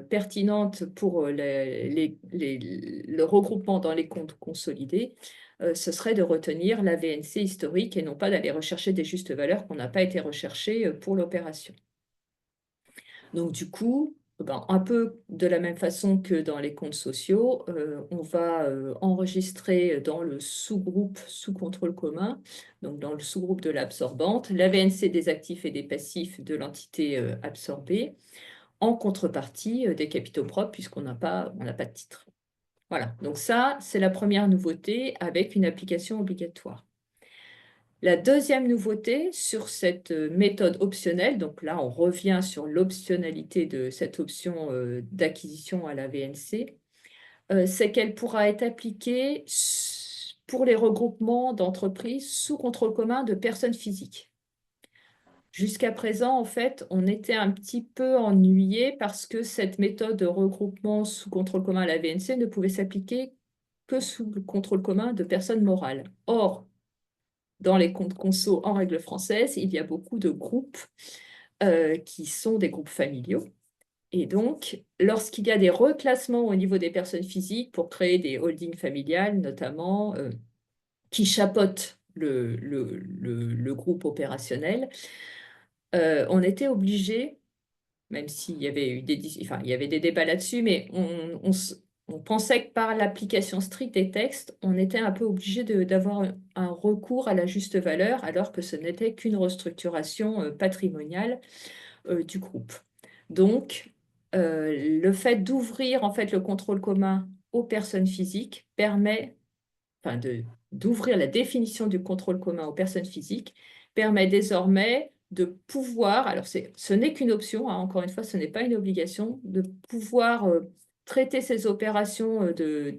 pertinente pour le regroupement dans les comptes consolidés, ce serait de retenir la VNC historique et non pas d'aller rechercher des justes valeurs qu'on n'a pas été recherchées pour l'opération. Donc du coup, un peu de la même façon que dans les comptes sociaux, on va enregistrer dans le sous-groupe sous contrôle commun, donc dans le sous-groupe de l'absorbante, la VNC des actifs et des passifs de l'entité absorbée, en contrepartie des capitaux propres, puisqu'on n'a pas de titre. Voilà, donc ça, c'est la première nouveauté avec une application obligatoire. La deuxième nouveauté sur cette méthode optionnelle, donc là on revient sur l'optionnalité de cette option d'acquisition à la VNC, c'est qu'elle pourra être appliquée pour les regroupements d'entreprises sous contrôle commun de personnes physiques. Jusqu'à présent, en fait, on était un petit peu ennuyé parce que cette méthode de regroupement sous contrôle commun à la VNC ne pouvait s'appliquer que sous le contrôle commun de personnes morales. Or, dans les comptes conso en règle française, il y a beaucoup de groupes qui sont des groupes familiaux. Et donc, lorsqu'il y a des reclassements au niveau des personnes physiques pour créer des holdings familiales, notamment, qui chapeautent le groupe opérationnel, on était obligé, même s'il y avait eu il y avait des débats là-dessus, mais on pensait que par l'application stricte des textes, on était un peu obligé d'avoir un recours à la juste valeur, alors que ce n'était qu'une restructuration patrimoniale du groupe. Donc, le fait d'ouvrir en fait le contrôle commun aux personnes physiques permet, enfin d'ouvrir la définition du contrôle commun aux personnes physiques permet désormais de pouvoir, alors ce n'est qu'une option, hein, encore une fois, ce n'est pas une obligation, de pouvoir traiter ces opérations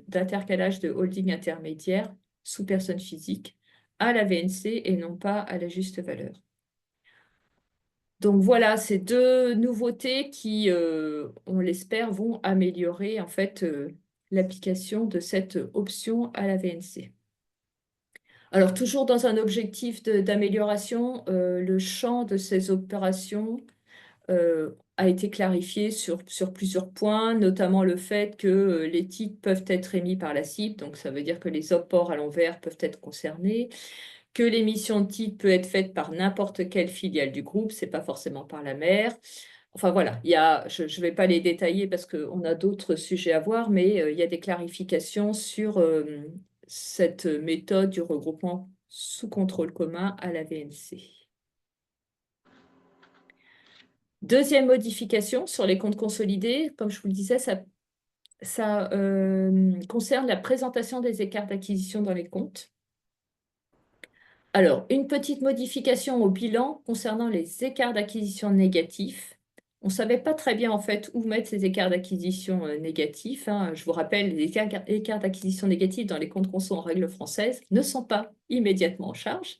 d'intercalage de holding intermédiaire sous personne physique à la VNC et non pas à la juste valeur. Donc voilà, ces deux nouveautés qui, on l'espère, vont améliorer en fait l'application de cette option à la VNC. Alors, toujours dans un objectif d'amélioration, le champ de ces opérations a été clarifié sur plusieurs points, notamment le fait que les titres peuvent être émis par la CIB, donc ça veut dire que les opports à l'envers peuvent être concernés, que l'émission de titres peut être faite par n'importe quelle filiale du groupe, c'est pas forcément par la mère. Enfin voilà, je ne vais pas les détailler parce qu'on a d'autres sujets à voir, mais il y a des clarifications sur cette méthode du regroupement sous contrôle commun à la VNC. Deuxième modification sur les comptes consolidés, comme je vous le disais, ça concerne la présentation des écarts d'acquisition dans les comptes. Alors, une petite modification au bilan concernant les écarts d'acquisition négatifs. On ne savait pas très bien en fait où mettre ces écarts d'acquisition négatifs, hein. Je vous rappelle, les écarts d'acquisition négatifs dans les comptes conso en règle française ne sont pas immédiatement en charge.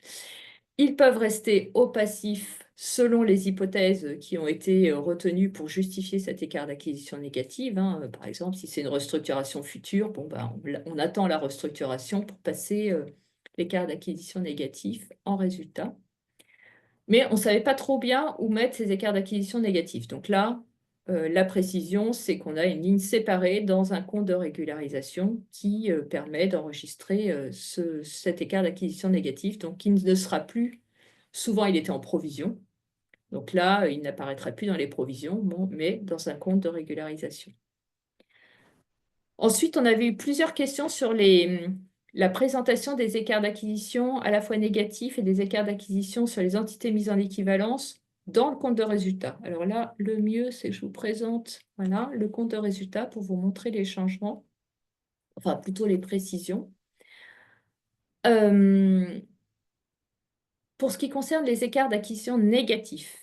Ils peuvent rester au passif selon les hypothèses qui ont été retenues pour justifier cet écart d'acquisition négative, hein. Par exemple, si c'est une restructuration future, on attend la restructuration pour passer l'écart d'acquisition négatif en résultat. Mais on ne savait pas trop bien où mettre ces écarts d'acquisition négatifs. Donc là, la précision, c'est qu'on a une ligne séparée dans un compte de régularisation qui permet d'enregistrer cet écart d'acquisition négatif, donc il ne sera plus, souvent il était en provision, donc là, il n'apparaîtra plus dans les provisions, mais dans un compte de régularisation. Ensuite, on avait eu plusieurs questions sur la présentation des écarts d'acquisition à la fois négatifs et des écarts d'acquisition sur les entités mises en équivalence dans le compte de résultat. Alors là, le mieux, c'est que je vous présente le compte de résultat pour vous montrer les changements, enfin plutôt les précisions. Pour ce qui concerne les écarts d'acquisition négatifs,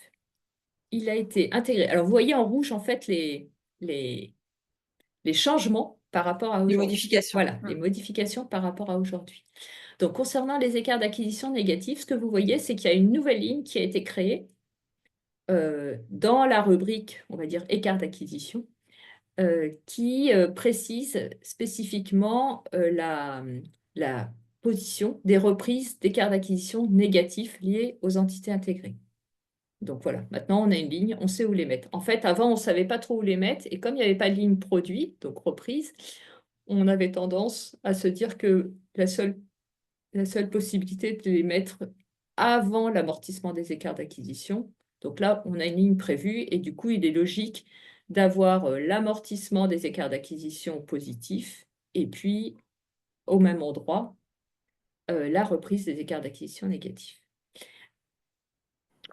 il a été intégré. Alors, vous voyez en rouge, en fait, les changements par rapport à aujourd'hui. Les modifications. Voilà, les modifications par rapport à aujourd'hui. Donc, concernant les écarts d'acquisition négatifs, ce que vous voyez, c'est qu'il y a une nouvelle ligne qui a été créée dans la rubrique, on va dire, écart d'acquisition, qui précise spécifiquement la position des reprises d'écarts d'acquisition négatifs liés aux entités intégrées. Donc voilà, maintenant on a une ligne, on sait où les mettre. En fait, avant, on ne savait pas trop où les mettre, et comme il n'y avait pas de ligne produit, donc reprise, on avait tendance à se dire que la seule possibilité de les mettre avant l'amortissement des écarts d'acquisition. Donc là, on a une ligne prévue, et du coup, il est logique d'avoir l'amortissement des écarts d'acquisition positifs, et puis, au même endroit, la reprise des écarts d'acquisition négatifs.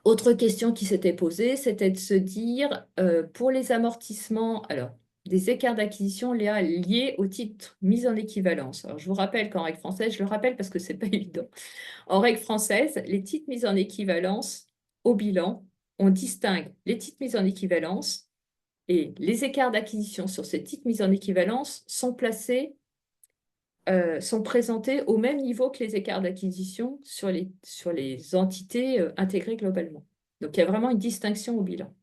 Autre question qui s'était posée, c'était de se dire, pour les amortissements, alors, des écarts d'acquisition liés au titre mis en équivalence. Alors, je vous rappelle qu'en règle française, je le rappelle parce que ce n'est pas évident. En règle française, les titres mis en équivalence au bilan, on distingue les titres mis en équivalence, et les écarts d'acquisition sur ces titres mis en équivalence sont présentés au même niveau que les écarts d'acquisition sur les entités intégrées globalement. Donc, il y a vraiment une distinction au bilan.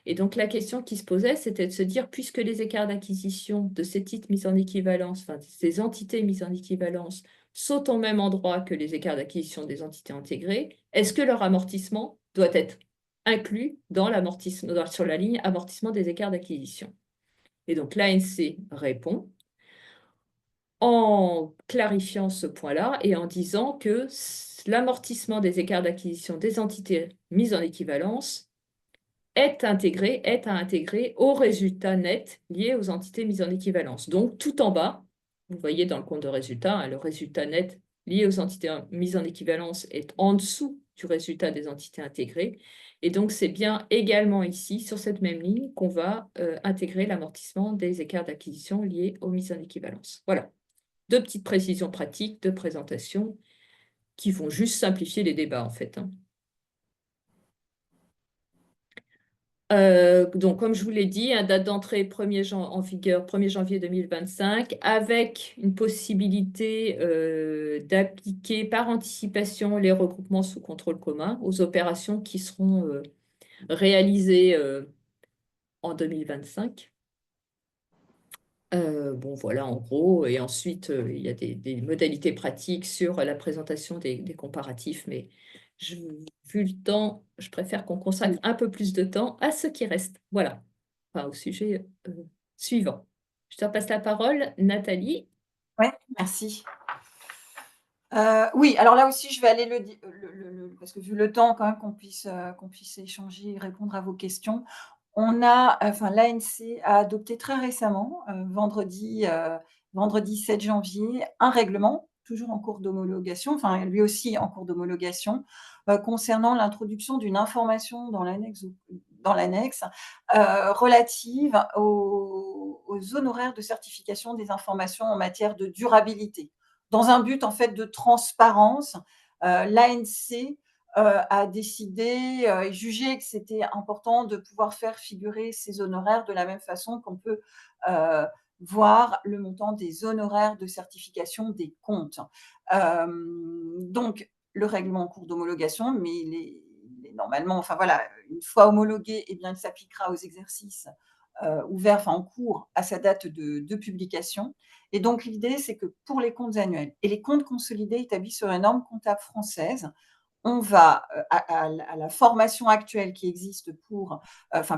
Et donc, la question qui se posait, c'était de se dire, puisque les écarts d'acquisition de ces titres mis en équivalence, enfin, ces entités mises en équivalence, sont au même endroit que les écarts d'acquisition des entités intégrées, est-ce que leur amortissement doit être inclus dans l'amortissement, sur la ligne amortissement des écarts d'acquisition? Et donc, l'ANC répond en clarifiant ce point-là et en disant que l'amortissement des écarts d'acquisition des entités mises en équivalence est à intégrer au résultat net lié aux entités mises en équivalence. Donc, tout en bas, vous voyez dans le compte de résultat, hein, le résultat net lié aux entités mises en équivalence est en dessous du résultat des entités intégrées. Et donc, c'est bien également ici, sur cette même ligne, qu'on va intégrer l'amortissement des écarts d'acquisition liés aux mises en équivalence. Voilà. Deux petites précisions pratiques de présentation qui vont juste simplifier les débats, en fait, hein. Donc, comme je vous l'ai dit, date d'entrée en vigueur 1er janvier 2025, avec une possibilité d'appliquer par anticipation les regroupements sous contrôle commun aux opérations qui seront réalisées en 2025. Bon, voilà, en gros. Et ensuite, il y a des modalités pratiques sur la présentation des comparatifs, mais vu le temps, je préfère qu'on consacre un peu plus de temps à ce qui reste. Voilà, enfin, au sujet suivant. Je te repasse la parole, Nathalie. Oui, merci. Oui, alors là aussi, je vais aller parce que vu le temps quand même qu'on puisse échanger et répondre à vos questions. L'ANC a adopté très récemment, vendredi 7 janvier, un règlement, toujours en cours d'homologation, enfin lui aussi en cours d'homologation, concernant l'introduction d'une information dans l'annexe relative aux honoraires de certification des informations en matière de durabilité. Dans un but en fait de transparence, l'ANC a décidé et jugé que c'était important de pouvoir faire figurer ces honoraires de la même façon qu'on peut voir le montant des honoraires de certification des comptes. Donc, le règlement en cours d'homologation, mais il est normalement, enfin voilà, une fois homologué, eh bien, il s'appliquera aux exercices ouverts, en cours à sa date de publication. Et donc, l'idée, c'est que pour les comptes annuels et les comptes consolidés établis sur les normes comptables françaises, on va, à la formation actuelle qui existe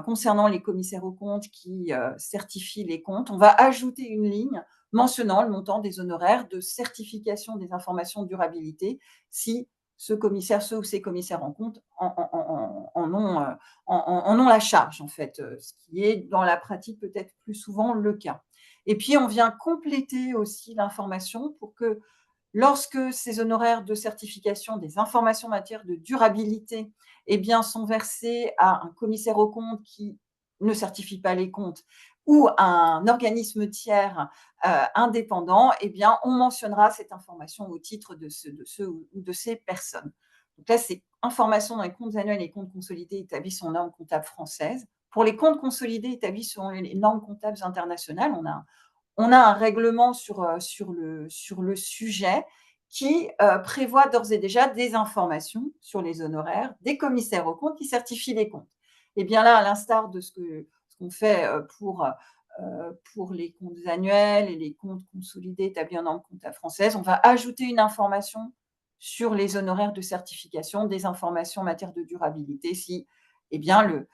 concernant les commissaires aux comptes qui certifient les comptes, on va ajouter une ligne mentionnant le montant des honoraires de certification des informations de durabilité si ceux ou ces commissaires en compte en ont la charge, en fait, ce qui est dans la pratique peut-être plus souvent le cas. Et puis, on vient compléter aussi l'information pour que lorsque ces honoraires de certification des informations en matière de durabilité sont versés à un commissaire aux comptes qui ne certifie pas les comptes ou à un organisme tiers indépendant, on mentionnera cette information au titre de ceux ou de ces personnes. Donc là, c'est information dans les comptes annuels et comptes consolidés établis selon les normes comptables françaises. Pour les comptes consolidés établis selon les normes comptables internationales, on a un règlement sur le sujet qui prévoit d'ores et déjà des informations sur les honoraires des commissaires aux comptes qui certifient les comptes. Et bien là, à l'instar de ce qu'on fait pour les comptes annuels et les comptes consolidés établis en normes comptables françaises, on va ajouter une information sur les honoraires de certification des informations en matière de durabilité, si, eh bien,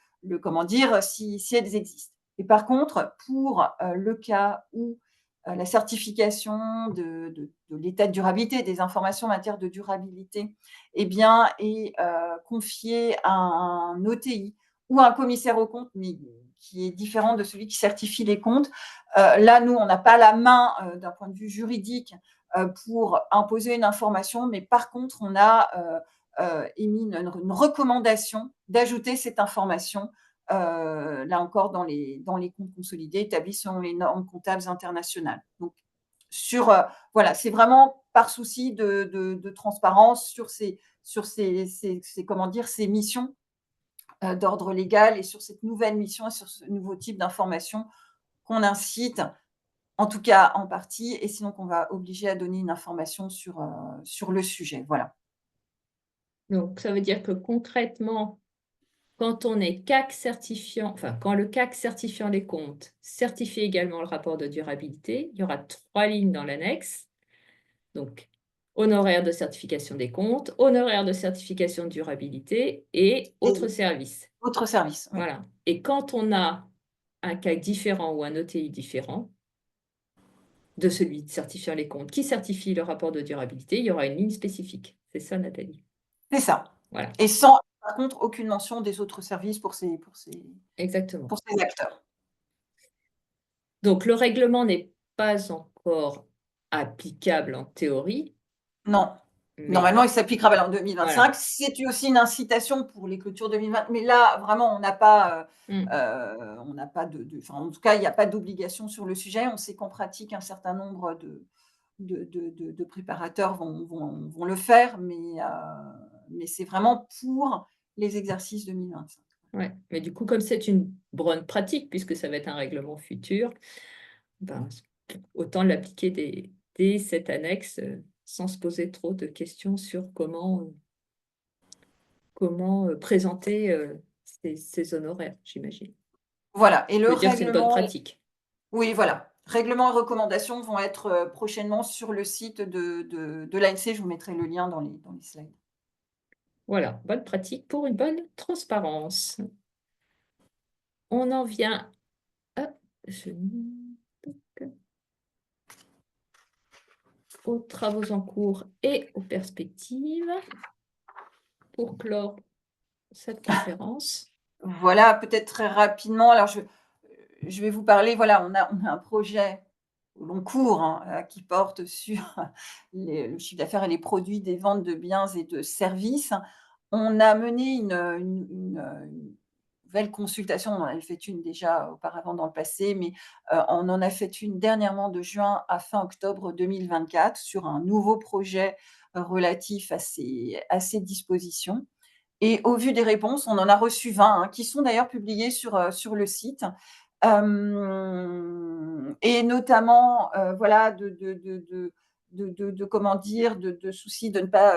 comment dire, si elles existent. Et par contre, pour le cas où la certification de l'état de durabilité, des informations en matière de durabilité, eh bien, est confiée à un OTI ou à un commissaire aux comptes, mais qui est différent de celui qui certifie les comptes. Là, nous, on n'a pas la main d'un point de vue juridique pour imposer une information, mais par contre, on a émis une recommandation d'ajouter cette information, là encore, dans les comptes consolidés établis selon les normes comptables internationales. Donc, voilà, c'est vraiment par souci de transparence sur ces comment dire, ces missions d'ordre légal et sur cette nouvelle mission et sur ce nouveau type d'information qu'on incite, en tout cas en partie, et sinon qu'on va obliger à donner une information sur le sujet. Voilà. Donc, ça veut dire que concrètement, quand on est CAC certifiant, enfin, quand le CAC certifiant les comptes certifie également le rapport de durabilité, il y aura 3 lignes dans l'annexe. Donc, honoraire de certification des comptes, honoraire de certification de durabilité et autres services. Autres services, oui. Voilà. Et quand on a un CAC différent ou un OTI différent de celui de certifiant les comptes qui certifie le rapport de durabilité, il y aura une ligne spécifique. C'est ça, Nathalie? C'est ça. Voilà. Et sans, par contre, aucune mention des autres services pour ces Exactement. acteurs. Donc, le règlement n'est pas encore applicable en théorie. Non. mais- Normalement, il s'appliquera en 2025. Voilà. C'est aussi une incitation pour les clôtures 2020. Mais là, vraiment, on n'a pas, enfin, en tout cas, il n'y a pas d'obligation sur le sujet. On sait qu'en pratique, un certain nombre de préparateurs vont le faire, mais c'est vraiment pour les exercices 2025. Ouais. Mais du coup, comme c'est une bonne pratique, puisque ça va être un règlement futur, ben, autant l'appliquer dès cette annexe sans se poser trop de questions sur comment présenter ces honoraires, j'imagine. Voilà. Et Je le veux dire, c'est une bonne règlement, pratique. oui, voilà. Règlement et recommandations vont être prochainement sur le site de l'ANC. Je vous mettrai le lien dans les slides. Voilà, bonne pratique pour une bonne transparence. On en vient aux travaux en cours et aux perspectives pour clore cette conférence. Voilà, peut-être très rapidement. Alors, je vais vous parler. Voilà, on a un projet au long cours qui porte sur le chiffre d'affaires et les produits des ventes de biens et de services. On a mené une nouvelle consultation. On en avait fait une déjà auparavant dans le passé, mais on en a fait une dernièrement de juin à fin octobre 2024 sur un nouveau projet relatif à ces dispositions. Et au vu des réponses, on en a reçu 20 qui sont d'ailleurs publiées sur le site. Et notamment, voilà, comment dire, de soucis de ne pas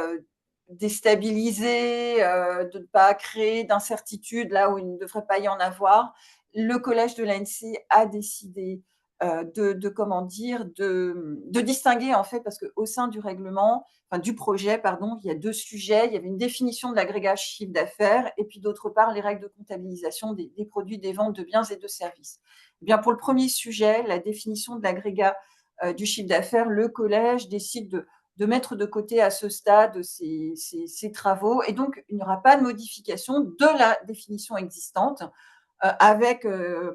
déstabiliser, de ne pas créer d'incertitudes là où il ne devrait pas y en avoir. Le collège de l'ANC a décidé comment dire, de distinguer en fait, parce qu'au sein du règlement, enfin du projet, pardon, il y a 2 sujets. Il y avait une définition de l'agrégat chiffre d'affaires et puis d'autre part les règles de comptabilisation des produits, des ventes de biens et de services. Eh bien, pour le premier sujet, la définition de l'agrégat du chiffre d'affaires, le collège décide de mettre de côté à ce stade ces travaux, et donc il n'y aura pas de modification de la définition existante avec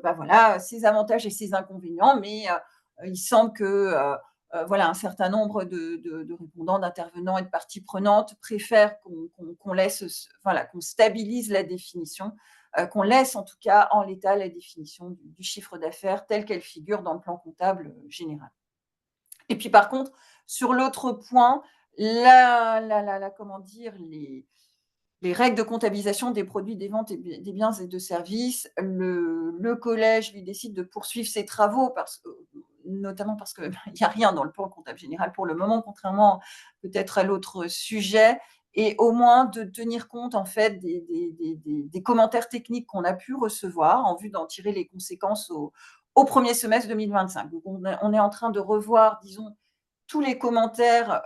voilà, ses avantages et ses inconvénients, mais il semble que voilà, un certain nombre de répondants, d'intervenants et de parties prenantes préfèrent qu'on laisse, voilà, qu'on stabilise la définition, qu'on laisse en tout cas en l'état la définition du chiffre d'affaires telle qu'elle figure dans le plan comptable général. Et puis par contre, sur l'autre point, comment dire, les règles de comptabilisation des produits, des ventes et des biens et de services, le collège lui décide de poursuivre ses travaux, notamment parce qu'il n'y a rien dans le plan comptable général pour le moment, contrairement peut-être à l'autre sujet, et au moins de tenir compte en fait des commentaires techniques qu'on a pu recevoir en vue d'en tirer les conséquences au premier semestre 2025. Donc on est en train de revoir, disons, tous les commentaires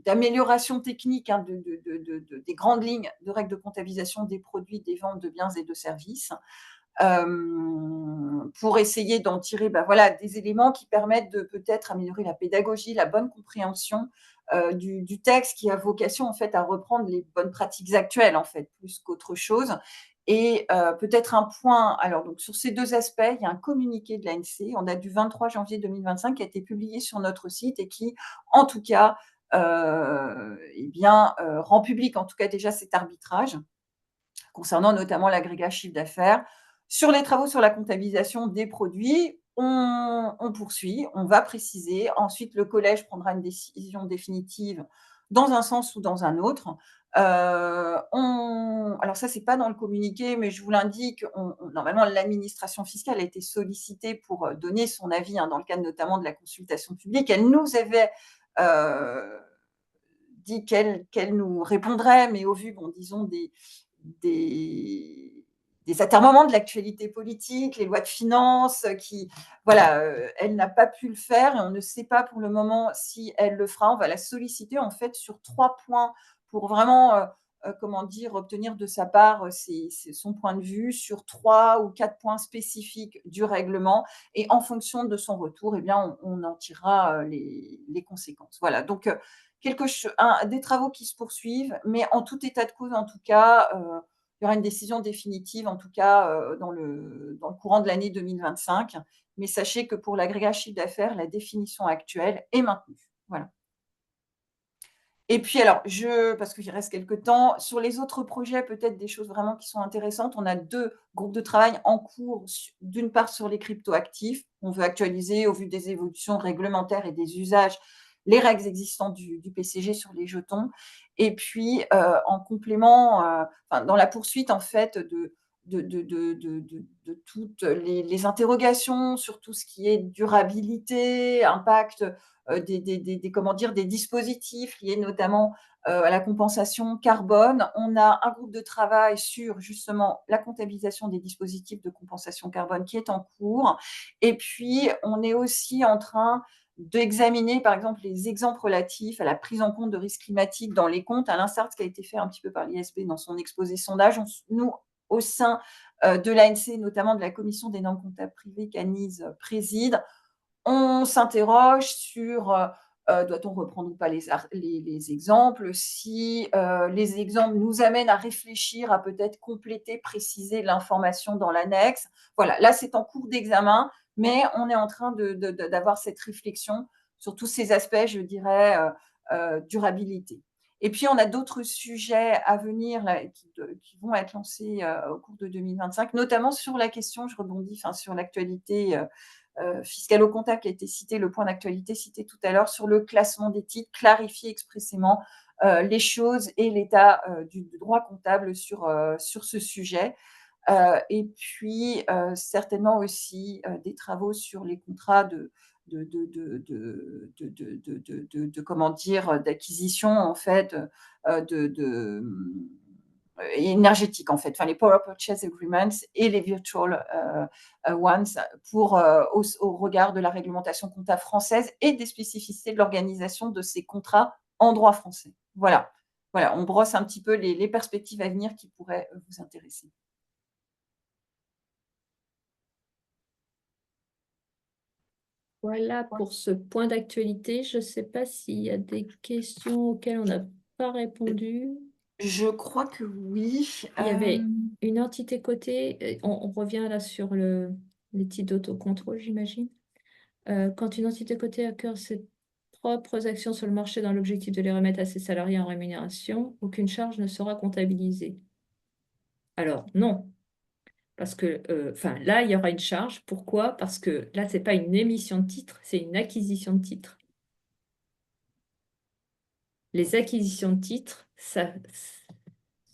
d'amélioration technique des grandes lignes de règles de comptabilisation des produits, des ventes de biens et de services, pour essayer d'en tirer voilà, des éléments qui permettent de peut-être améliorer la pédagogie, la bonne compréhension du texte, qui a vocation en fait à reprendre les bonnes pratiques actuelles en fait, plus qu'autre chose. Et peut-être un point, alors donc sur ces deux aspects, il y a un communiqué de l'ANC en date du 23 janvier 2025 qui a été publié sur notre site et qui, en tout cas, rend public en tout cas déjà cet arbitrage concernant notamment l'agrégat chiffre d'affaires. Sur les travaux sur la comptabilisation des produits, on poursuit, on va préciser. Ensuite, le collège prendra une décision définitive dans un sens ou dans un autre. Alors ça, c'est pas dans le communiqué, mais je vous l'indique, normalement, l'administration fiscale a été sollicitée pour donner son avis, dans le cadre notamment de la consultation publique. Elle nous avait dit qu'elle nous répondrait, mais au vu, disons, des atermoiements de l'actualité politique, les lois de finances, elle n'a pas pu le faire et on ne sait pas pour le moment si elle le fera. On va la solliciter en fait sur 3 points pour vraiment, obtenir de sa part son point de vue sur 3 ou 4 points spécifiques du règlement, et en fonction de son retour, on en tirera les conséquences. Voilà, donc des travaux qui se poursuivent, mais en tout état de cause, en tout cas, il y aura une décision définitive, en tout cas, dans le courant de l'année 2025. Mais sachez que pour l'agrégat chiffre d'affaires, la définition actuelle est maintenue. Voilà. Et puis alors, parce qu'il reste quelques temps, sur les autres projets, peut-être des choses vraiment qui sont intéressantes. On a 2 groupes de travail en cours, d'une part sur les cryptoactifs. On veut actualiser, au vu des évolutions réglementaires et des usages, les règles existantes du PCG sur les jetons. Et puis, en complément, dans la poursuite en fait de toutes les interrogations sur tout ce qui est durabilité, impact des dispositifs liés notamment à la compensation carbone. On a un groupe de travail sur justement la comptabilisation des dispositifs de compensation carbone qui est en cours. Et puis, on est aussi en train d'examiner, par exemple, les exemples relatifs à la prise en compte de risques climatiques dans les comptes, à l'instar de ce qui a été fait un petit peu par l'ISB dans son exposé sondage. Nous, au sein de l'ANC, notamment de la commission des normes comptables privées qu'Anise préside, on s'interroge sur doit-on reprendre ou pas les exemples, si les exemples nous amènent à réfléchir, à peut-être compléter, préciser l'information dans l'annexe. Voilà, là c'est en cours d'examen, mais on est en train d'avoir cette réflexion sur tous ces aspects, je dirais, durabilité. Et puis, on a d'autres sujets à venir là, qui vont être lancés au cours de 2025, notamment sur la question, je rebondis, sur l'actualité fiscalo-comptable qui a été cité, le point d'actualité cité tout à l'heure, sur le classement des titres, clarifier expressément les choses et l'état du droit comptable sur ce sujet. Et puis, certainement aussi des travaux sur les contrats d'acquisition en fait énergétiques en fait, les Power Purchase Agreements et les Virtual Ones au regard de la réglementation comptable française et des spécificités de l'organisation de ces contrats en droit français. Voilà, on brosse un petit peu les perspectives à venir qui pourraient vous intéresser. Voilà pour ce point d'actualité. Je ne sais pas s'il y a des questions auxquelles on n'a pas répondu. Je crois que oui. Il y avait une entité cotée. On revient là sur les titres d'autocontrôle, j'imagine. Quand une entité cotée accorde ses propres actions sur le marché dans l'objectif de les remettre à ses salariés en rémunération, aucune charge ne sera comptabilisée. Alors, non. Parce que là, il y aura une charge. Pourquoi? Parce que là, ce n'est pas une émission de titres, c'est une acquisition de titres. Les acquisitions de titres, ce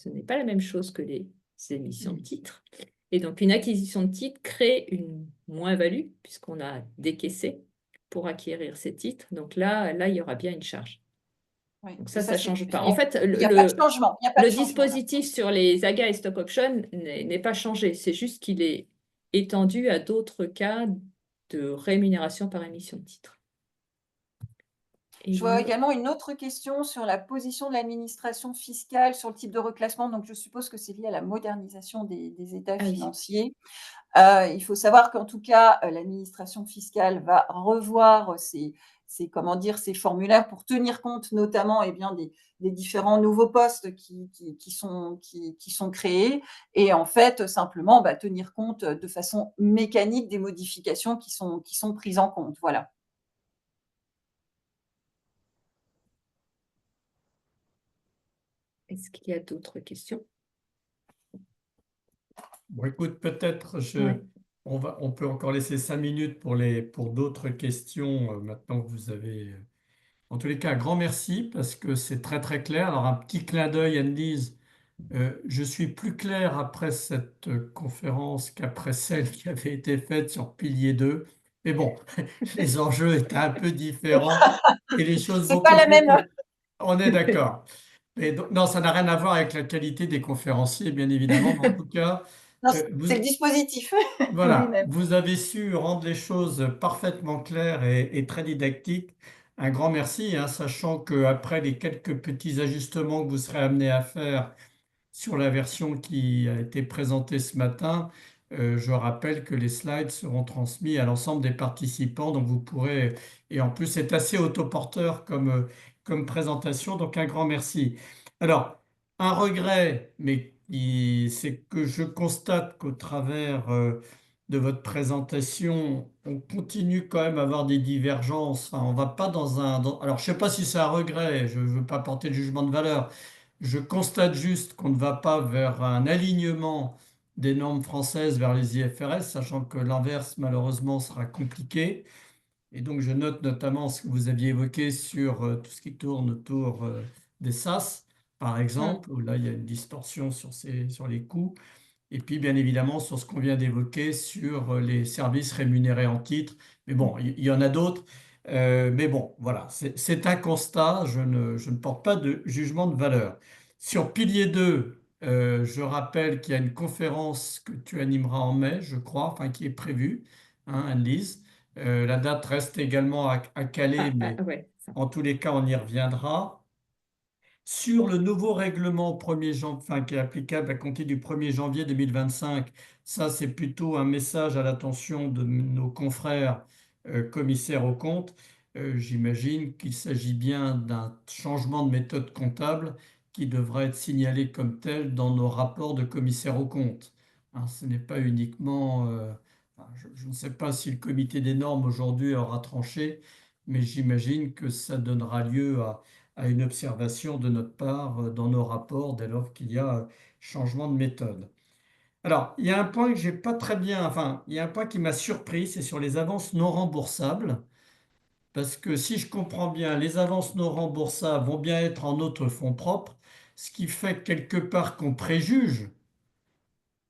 n'est pas la même chose que les émissions de titres. Et donc, une acquisition de titres crée une moins-value, puisqu'on a décaissé pour acquérir ces titres. Donc là, il y aura bien une charge. Oui, donc ça ne change pas. En fait, il n'y a pas de changement. Le dispositif sur les AGA et stock options n'est pas changé. C'est juste qu'il est étendu à d'autres cas de rémunération par émission de titres. Et Je vois une également une autre question sur la position de l'administration fiscale sur le type de reclassement. Donc, je suppose que c'est lié à la modernisation des états ah oui. financiers. Il faut savoir qu'en tout cas, l'administration fiscale va revoir comment dire, ses formulaires pour tenir compte notamment bien, des différents nouveaux postes qui sont créés et en fait, simplement tenir compte de façon mécanique des modifications qui sont prises en compte. Voilà. Est-ce qu'il y a d'autres questions? Bon, écoute, peut-être Ouais. on peut encore laisser 5 minutes pour d'autres questions maintenant que vous avez. En tous les cas, un grand merci parce que c'est très très clair. Alors, un petit clin d'œil, Annelise. Je suis plus clair après cette conférence qu'après celle qui avait été faite sur Pilier 2. Mais bon, les enjeux étaient un peu différents et les choses C'est pas beaucoup la plus. même. On est d'accord. Et donc, non, ça n'a rien à voir avec la qualité des conférenciers, bien évidemment. Mais en tout cas, Non, vous, c'est le dispositif voilà, lui-même. vous avez su rendre les choses parfaitement claires et très didactiques. Un grand merci, hein, sachant qu'après les quelques petits ajustements que vous serez amenés à faire sur la version qui a été présentée ce matin, je rappelle que les slides seront transmis à l'ensemble des participants, donc vous pourrez, et en plus c'est assez autoporteur comme présentation, donc un grand merci. Alors, un regret, mais c'est que je constate qu'au travers de votre présentation, on continue quand même à avoir des divergences. Enfin, on va pas alors, je ne sais pas si c'est un regret, je ne veux pas porter de jugement de valeur. Je constate juste qu'on ne va pas vers un alignement des normes françaises vers les IFRS, sachant que l'inverse, malheureusement, sera compliqué. Et donc, je note notamment ce que vous aviez évoqué sur tout ce qui tourne autour des SAS, par Mm. exemple, où là, il y a une distorsion sur les coûts. Et puis, bien évidemment, sur ce qu'on vient d'évoquer sur les services rémunérés en titre. Mais bon, il y en a d'autres. Mais bon, voilà, c'est un constat. Je ne porte pas de jugement de valeur. Sur Pilier 2, je rappelle qu'il y a une conférence que tu animeras en mai, je crois, enfin qui est prévue, hein, Anne-Lise. La date reste également à caler, mais Ouais, ça. en tous les cas, on y reviendra. Sur le nouveau règlement 1er enfin, qui est applicable à compter du 1er janvier 2025, ça c'est plutôt un message à l'attention de nos confrères commissaires aux comptes. J'imagine qu'il s'agit bien d'un changement de méthode comptable qui devra être signalé comme tel dans nos rapports de commissaires aux comptes. Hein, ce n'est pas uniquement, enfin, je ne sais pas si le comité des normes aujourd'hui aura tranché, mais j'imagine que ça donnera lieu à une observation de notre part dans nos rapports dès lors qu'il y a changement de méthode. Alors, il y a un point que j'ai pas très bien, enfin, il y a un point qui m'a surpris, c'est sur les avances non remboursables, parce que si je comprends bien, les avances non remboursables vont bien être en notre fonds propres, ce qui fait quelque part qu'on préjuge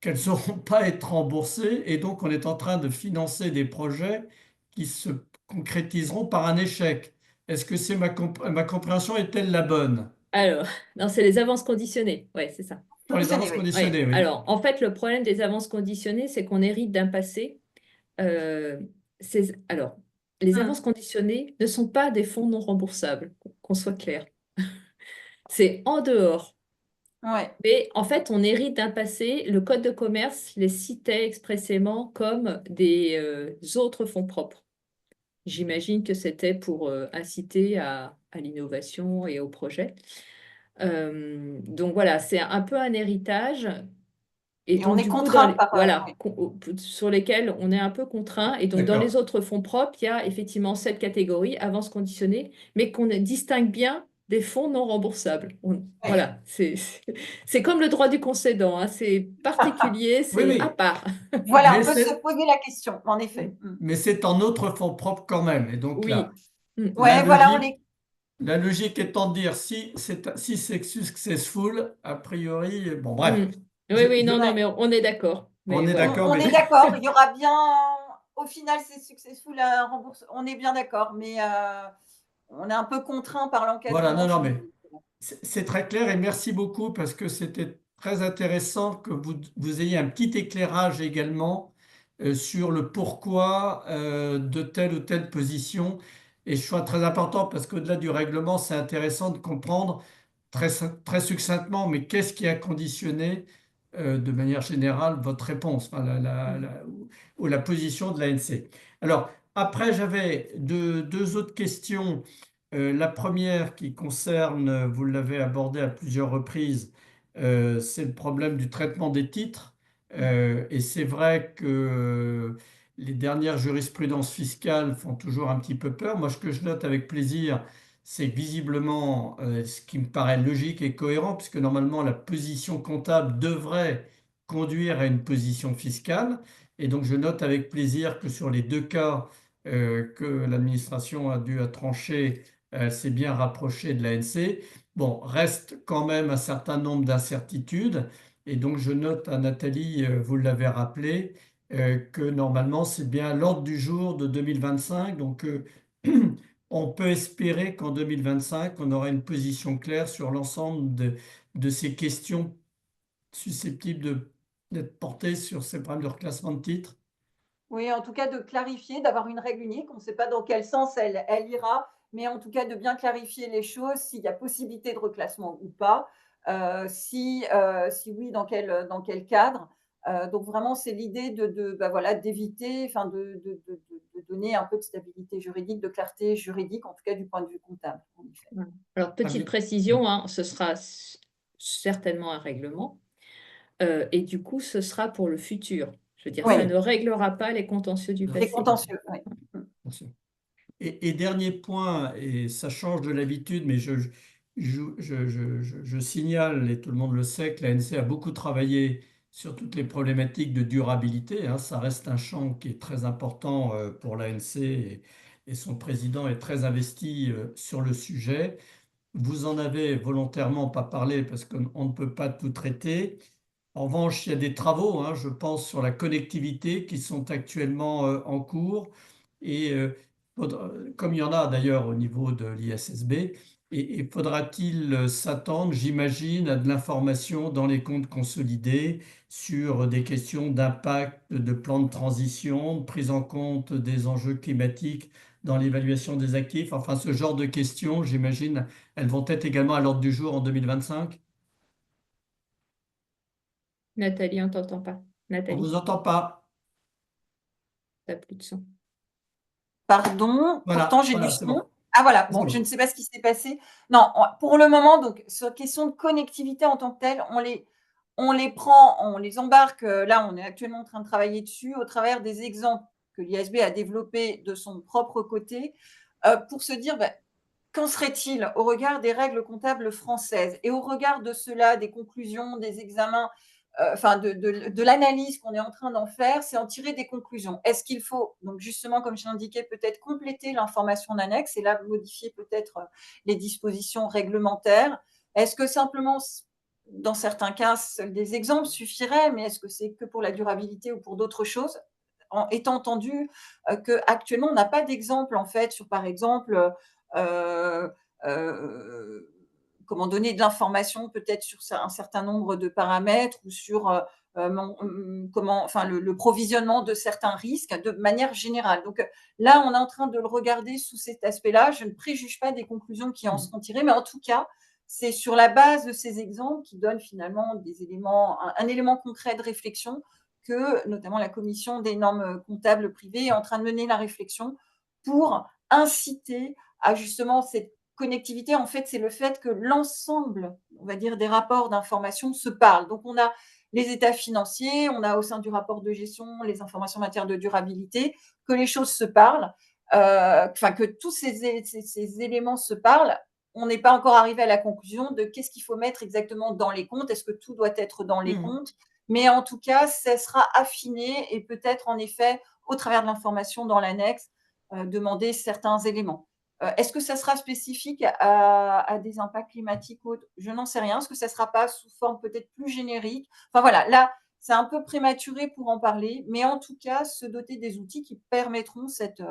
qu'elles ne sauront pas être remboursées, et donc on est en train de financer des projets qui se concrétiseront par un échec. Est-ce que ma compréhension est-elle la bonne? Alors, non, c'est les avances conditionnées. Ouais, c'est ça. Dans les Conditionné, avances oui. Ouais. conditionnées, oui. Alors, en fait, le problème des avances conditionnées, c'est qu'on hérite d'un passé. Euh, alors, les avances Mm. conditionnées ne sont pas des fonds non remboursables, qu'on soit clair. C'est en dehors. Ouais. Mais en fait, on hérite d'un passé. Le Code de commerce les citait expressément comme des autres fonds propres. J'imagine que c'était pour inciter à l'innovation et au projet. Donc voilà, c'est un peu un héritage. Et Et on donc est du coup, contraint par. voilà, Ouais. sur lesquels on est un peu contraint. Et donc dans les D'accord. autres fonds propres, il y a effectivement cette catégorie, avances conditionnées, mais qu'on distingue bien des fonds non remboursables. Ouais. Voilà, c'est comme le droit du concédant, hein, c'est particulier, Oui, c'est à oui. part. Voilà, Mais on peut se c'est, poser la question, en effet. Mm. mais c'est en notre fonds propre quand même. Et donc là, Oui. Mm. la Ouais, voilà, on logique, est. la logique étant de dire si c'est successful, a priori, bon, bref, Mm. Oui, oui, non, non, Ouais. mais on est d'accord. on Mais est voilà. d'accord, On mais est d'accord, il y aura bien. Au final, c'est successful à rembourser. On est bien d'accord, mais on est un peu contraint par voilà, non, l'encadrement non, mais juridique. c'est très clair et merci beaucoup parce que c'était très intéressant que vous ayez un petit éclairage également sur le pourquoi de telle ou telle position. Et choix très important parce qu'au-delà du règlement, c'est intéressant de comprendre très succinctement, mais qu'est-ce qui a conditionné de manière générale votre réponse, enfin, ou la position de l'ANC. Alors, après, j'avais deux autres questions. La première qui concerne, vous l'avez abordé à plusieurs reprises, c'est le problème du traitement des titres. Et c'est vrai que les dernières jurisprudences fiscales font toujours un petit peu peur. Moi, ce que je note avec plaisir, c'est que visiblement, ce qui me paraît logique et cohérent, puisque normalement la position comptable devrait conduire à une position fiscale. Et donc, je note avec plaisir que sur les deux cas que l'administration a dû trancher, s'est bien rapprochée de l'ANC. Bon, reste quand même un certain nombre d'incertitudes. Et donc, je note à Nathalie, vous l'avez rappelé, que normalement, c'est bien à l'ordre du jour de 2025. Donc, on peut espérer qu'en 2025, on aura une position claire sur l'ensemble de ces questions susceptibles d'être portées sur ces problèmes de reclassement de titres. Oui, en tout cas, de clarifier, d'avoir une règle unique. On ne sait pas dans quel sens elle ira, mais en tout cas, de bien clarifier les choses, s'il y a possibilité de reclassement ou pas, si oui, dans quel cadre. Donc vraiment, c'est l'idée voilà, d'éviter, enfin, de donner un peu de stabilité juridique, de clarté juridique, en tout cas du point de vue comptable, en effet. Alors, petite précision, hein, ce sera certainement un règlement. Et du coup, ce sera pour le futur. Je veux dire, ça Oui, ne réglera pas les contentieux du les passé. contentieux, oui. Bien sûr. Et dernier point, et ça change de l'habitude, mais je signale, et tout le monde le sait, que l'ANC a beaucoup travaillé sur toutes les problématiques de durabilité, hein. Ça reste un champ qui est très important pour l'ANC et son président est très investi sur le sujet. Vous en avez volontairement pas parlé parce qu'on ne peut pas tout traiter. En revanche, il y a des travaux, hein, je pense, sur la connectivité qui sont actuellement en cours. Et comme il y en a d'ailleurs au niveau de l'ISSB, et faudra-t-il s'attendre, j'imagine, à de l'information dans les comptes consolidés sur des questions d'impact, de plan de transition, de prise en compte des enjeux climatiques dans l'évaluation des actifs, enfin ce genre de questions, j'imagine, elles vont être également à l'ordre du jour en 2025. Nathalie, on t'entend pas. On Nathalie, vous entend pas. t'as plus de son. Pardon, pourtant Voilà, j'ai du voilà, c'est son. bon. Ah voilà, C'est bon, je bon. ne sais pas ce qui s'est passé. Non, pour le moment, donc sur question de connectivité en tant que telle, on les prend, on les embarque. Là, on est actuellement en train de travailler dessus au travers des exemples que l'ISB a développés de son propre côté pour se dire qu'en serait-il au regard des règles comptables françaises et au regard de cela, des conclusions, des examens, enfin de l'analyse qu'on est en train d'en faire, c'est en tirer des conclusions. Est-ce qu'il faut, donc justement, comme je l'indiquais, peut-être compléter l'information d'annexe et là modifier peut-être les dispositions réglementaires? Est-ce que simplement, dans certains cas, seuls des exemples suffiraient, mais est-ce que c'est que pour la durabilité ou pour d'autres choses? Étant entendu qu'actuellement, on n'a pas d'exemple, en fait, sur, par exemple, euh, euh, comment donner de l'information peut-être sur un certain nombre de paramètres ou sur le provisionnement de certains risques de manière générale. Donc là, on est en train de le regarder sous cet aspect-là. Je ne préjuge pas des conclusions qui en seront tirées, mais en tout cas, c'est sur la base de ces exemples qui donnent finalement des éléments, un élément concret de réflexion que notamment la commission des normes comptables privées est en train de mener la réflexion pour inciter à justement cette connectivité. En fait, c'est le fait que l'ensemble, on va dire, des rapports d'information se parlent. Donc, on a les états financiers, on a au sein du rapport de gestion les informations en matière de durabilité, que les choses se parlent, que tous ces éléments se parlent. On n'est pas encore arrivé à la conclusion de qu'est-ce qu'il faut mettre exactement dans les comptes. Est-ce que tout doit être dans les comptes? Mais en tout cas, ça sera affiné et peut-être en effet, au travers de l'information dans l'annexe, demander certains éléments. Est-ce que ça sera spécifique à des impacts climatiques ou autres? Je n'en sais rien. Est-ce que ça ne sera pas sous forme peut-être plus générique? Enfin voilà, là, c'est un peu prématuré pour en parler, mais en tout cas, se doter des outils qui permettront cette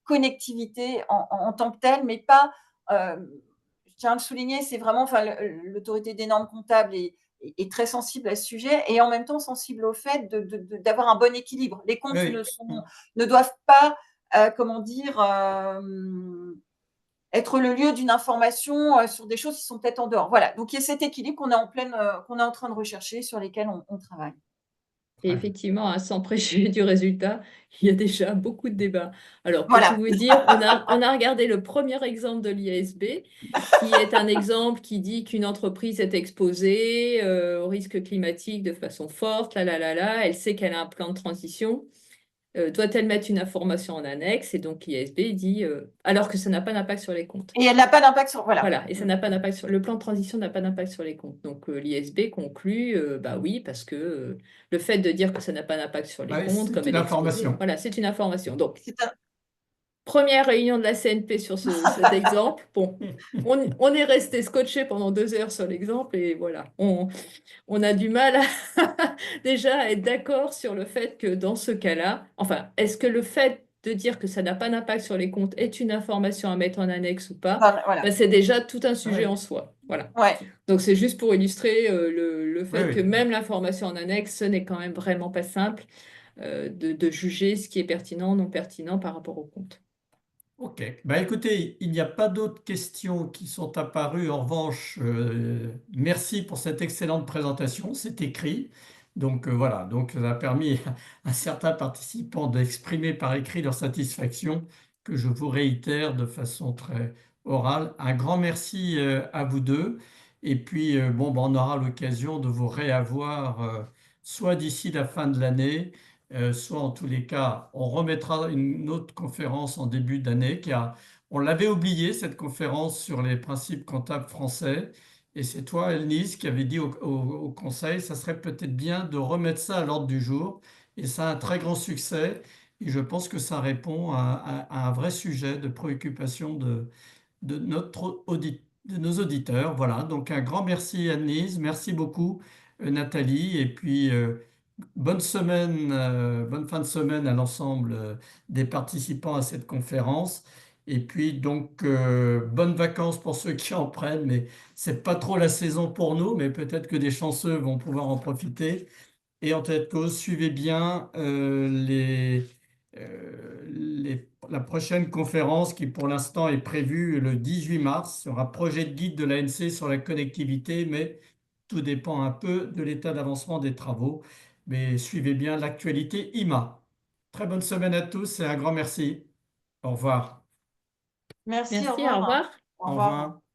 connectivité en tant que telle, mais pas, je tiens à le souligner, c'est vraiment, enfin, l'autorité des normes comptables est très sensible à ce sujet et en même temps sensible au fait d'avoir un bon équilibre. Les comptes Oui. ne doivent pas comment dire, être le lieu d'une information sur des choses qui sont peut-être en dehors. Voilà, donc il y a cet équilibre qu'on est en train de rechercher, sur lesquels on travaille. Et Très bien. effectivement, hein, sans préjuger du résultat, il y a déjà beaucoup de débats. Alors, pour tout Voilà, vous dire, on a regardé le premier exemple de l'IASB, qui est un exemple qui dit qu'une entreprise est exposée au risque climatique de façon forte, elle sait qu'elle a un plan de transition. Doit-elle mettre une information en annexe? Et donc l'IASB dit, alors que ça n'a pas d'impact sur les comptes. et elle n'a pas d'impact sur... Voilà. Voilà, et ça n'a pas d'impact sur le plan de transition n'a pas d'impact sur les comptes. Donc l'ISB conclut, bah oui, parce que le fait de dire que ça n'a pas d'impact sur les Ouais, comptes, c'est comme une elle est exposée, information. voilà, c'est une information. Donc, C'est un- première réunion de la CNP sur cet exemple. Bon, on est resté scotché pendant 2 heures sur l'exemple et voilà, on a du mal déjà à être d'accord sur le fait que dans ce cas-là, enfin, est-ce que le fait de dire que ça n'a pas d'impact sur les comptes est une information à mettre en annexe ou pas? Voilà. Ben, c'est déjà tout un sujet Oui, en soi. Voilà. Ouais. Donc c'est juste pour illustrer le oui, fait que oui. même l'information en annexe, ce n'est quand même vraiment pas simple de juger ce qui est pertinent, non pertinent par rapport au compte. Ok. Bah, écoutez, il n'y a pas d'autres questions qui sont apparues. En revanche, merci pour cette excellente présentation. C'est écrit. Donc voilà, donc ça a permis à certains participants d'exprimer par écrit leur satisfaction, que je vous réitère de façon très orale. Un grand merci à vous deux. Et puis, bon, bah, on aura l'occasion de vous réavoir soit d'ici la fin de l'année, soit en tous les cas, on remettra une autre conférence en début d'année, car on l'avait oublié, cette conférence sur les principes comptables français. Et c'est toi, Elnise, qui avait dit au conseil, ça serait peut-être bien de remettre ça à l'ordre du jour. Et ça a un très grand succès. Et je pense que ça répond à un vrai sujet de préoccupation de nos auditeurs. Voilà, donc un grand merci, Elnise. Merci beaucoup, Nathalie. Et puis, bonne semaine, bonne fin de semaine à l'ensemble des participants à cette conférence. Et puis donc, bonnes vacances pour ceux qui en prennent, mais c'est pas trop la saison pour nous, mais peut-être que des chanceux vont pouvoir en profiter. Et en tête de cause, suivez bien la prochaine conférence qui pour l'instant est prévue le 18 mars sur un projet de guide de l'ANC sur la connectivité, mais tout dépend un peu de l'état d'avancement des travaux. Mais suivez bien l'actualité IMA. Très bonne semaine à tous et un grand merci. Au revoir. Merci, au Merci, au revoir. revoir. Au Au revoir. revoir.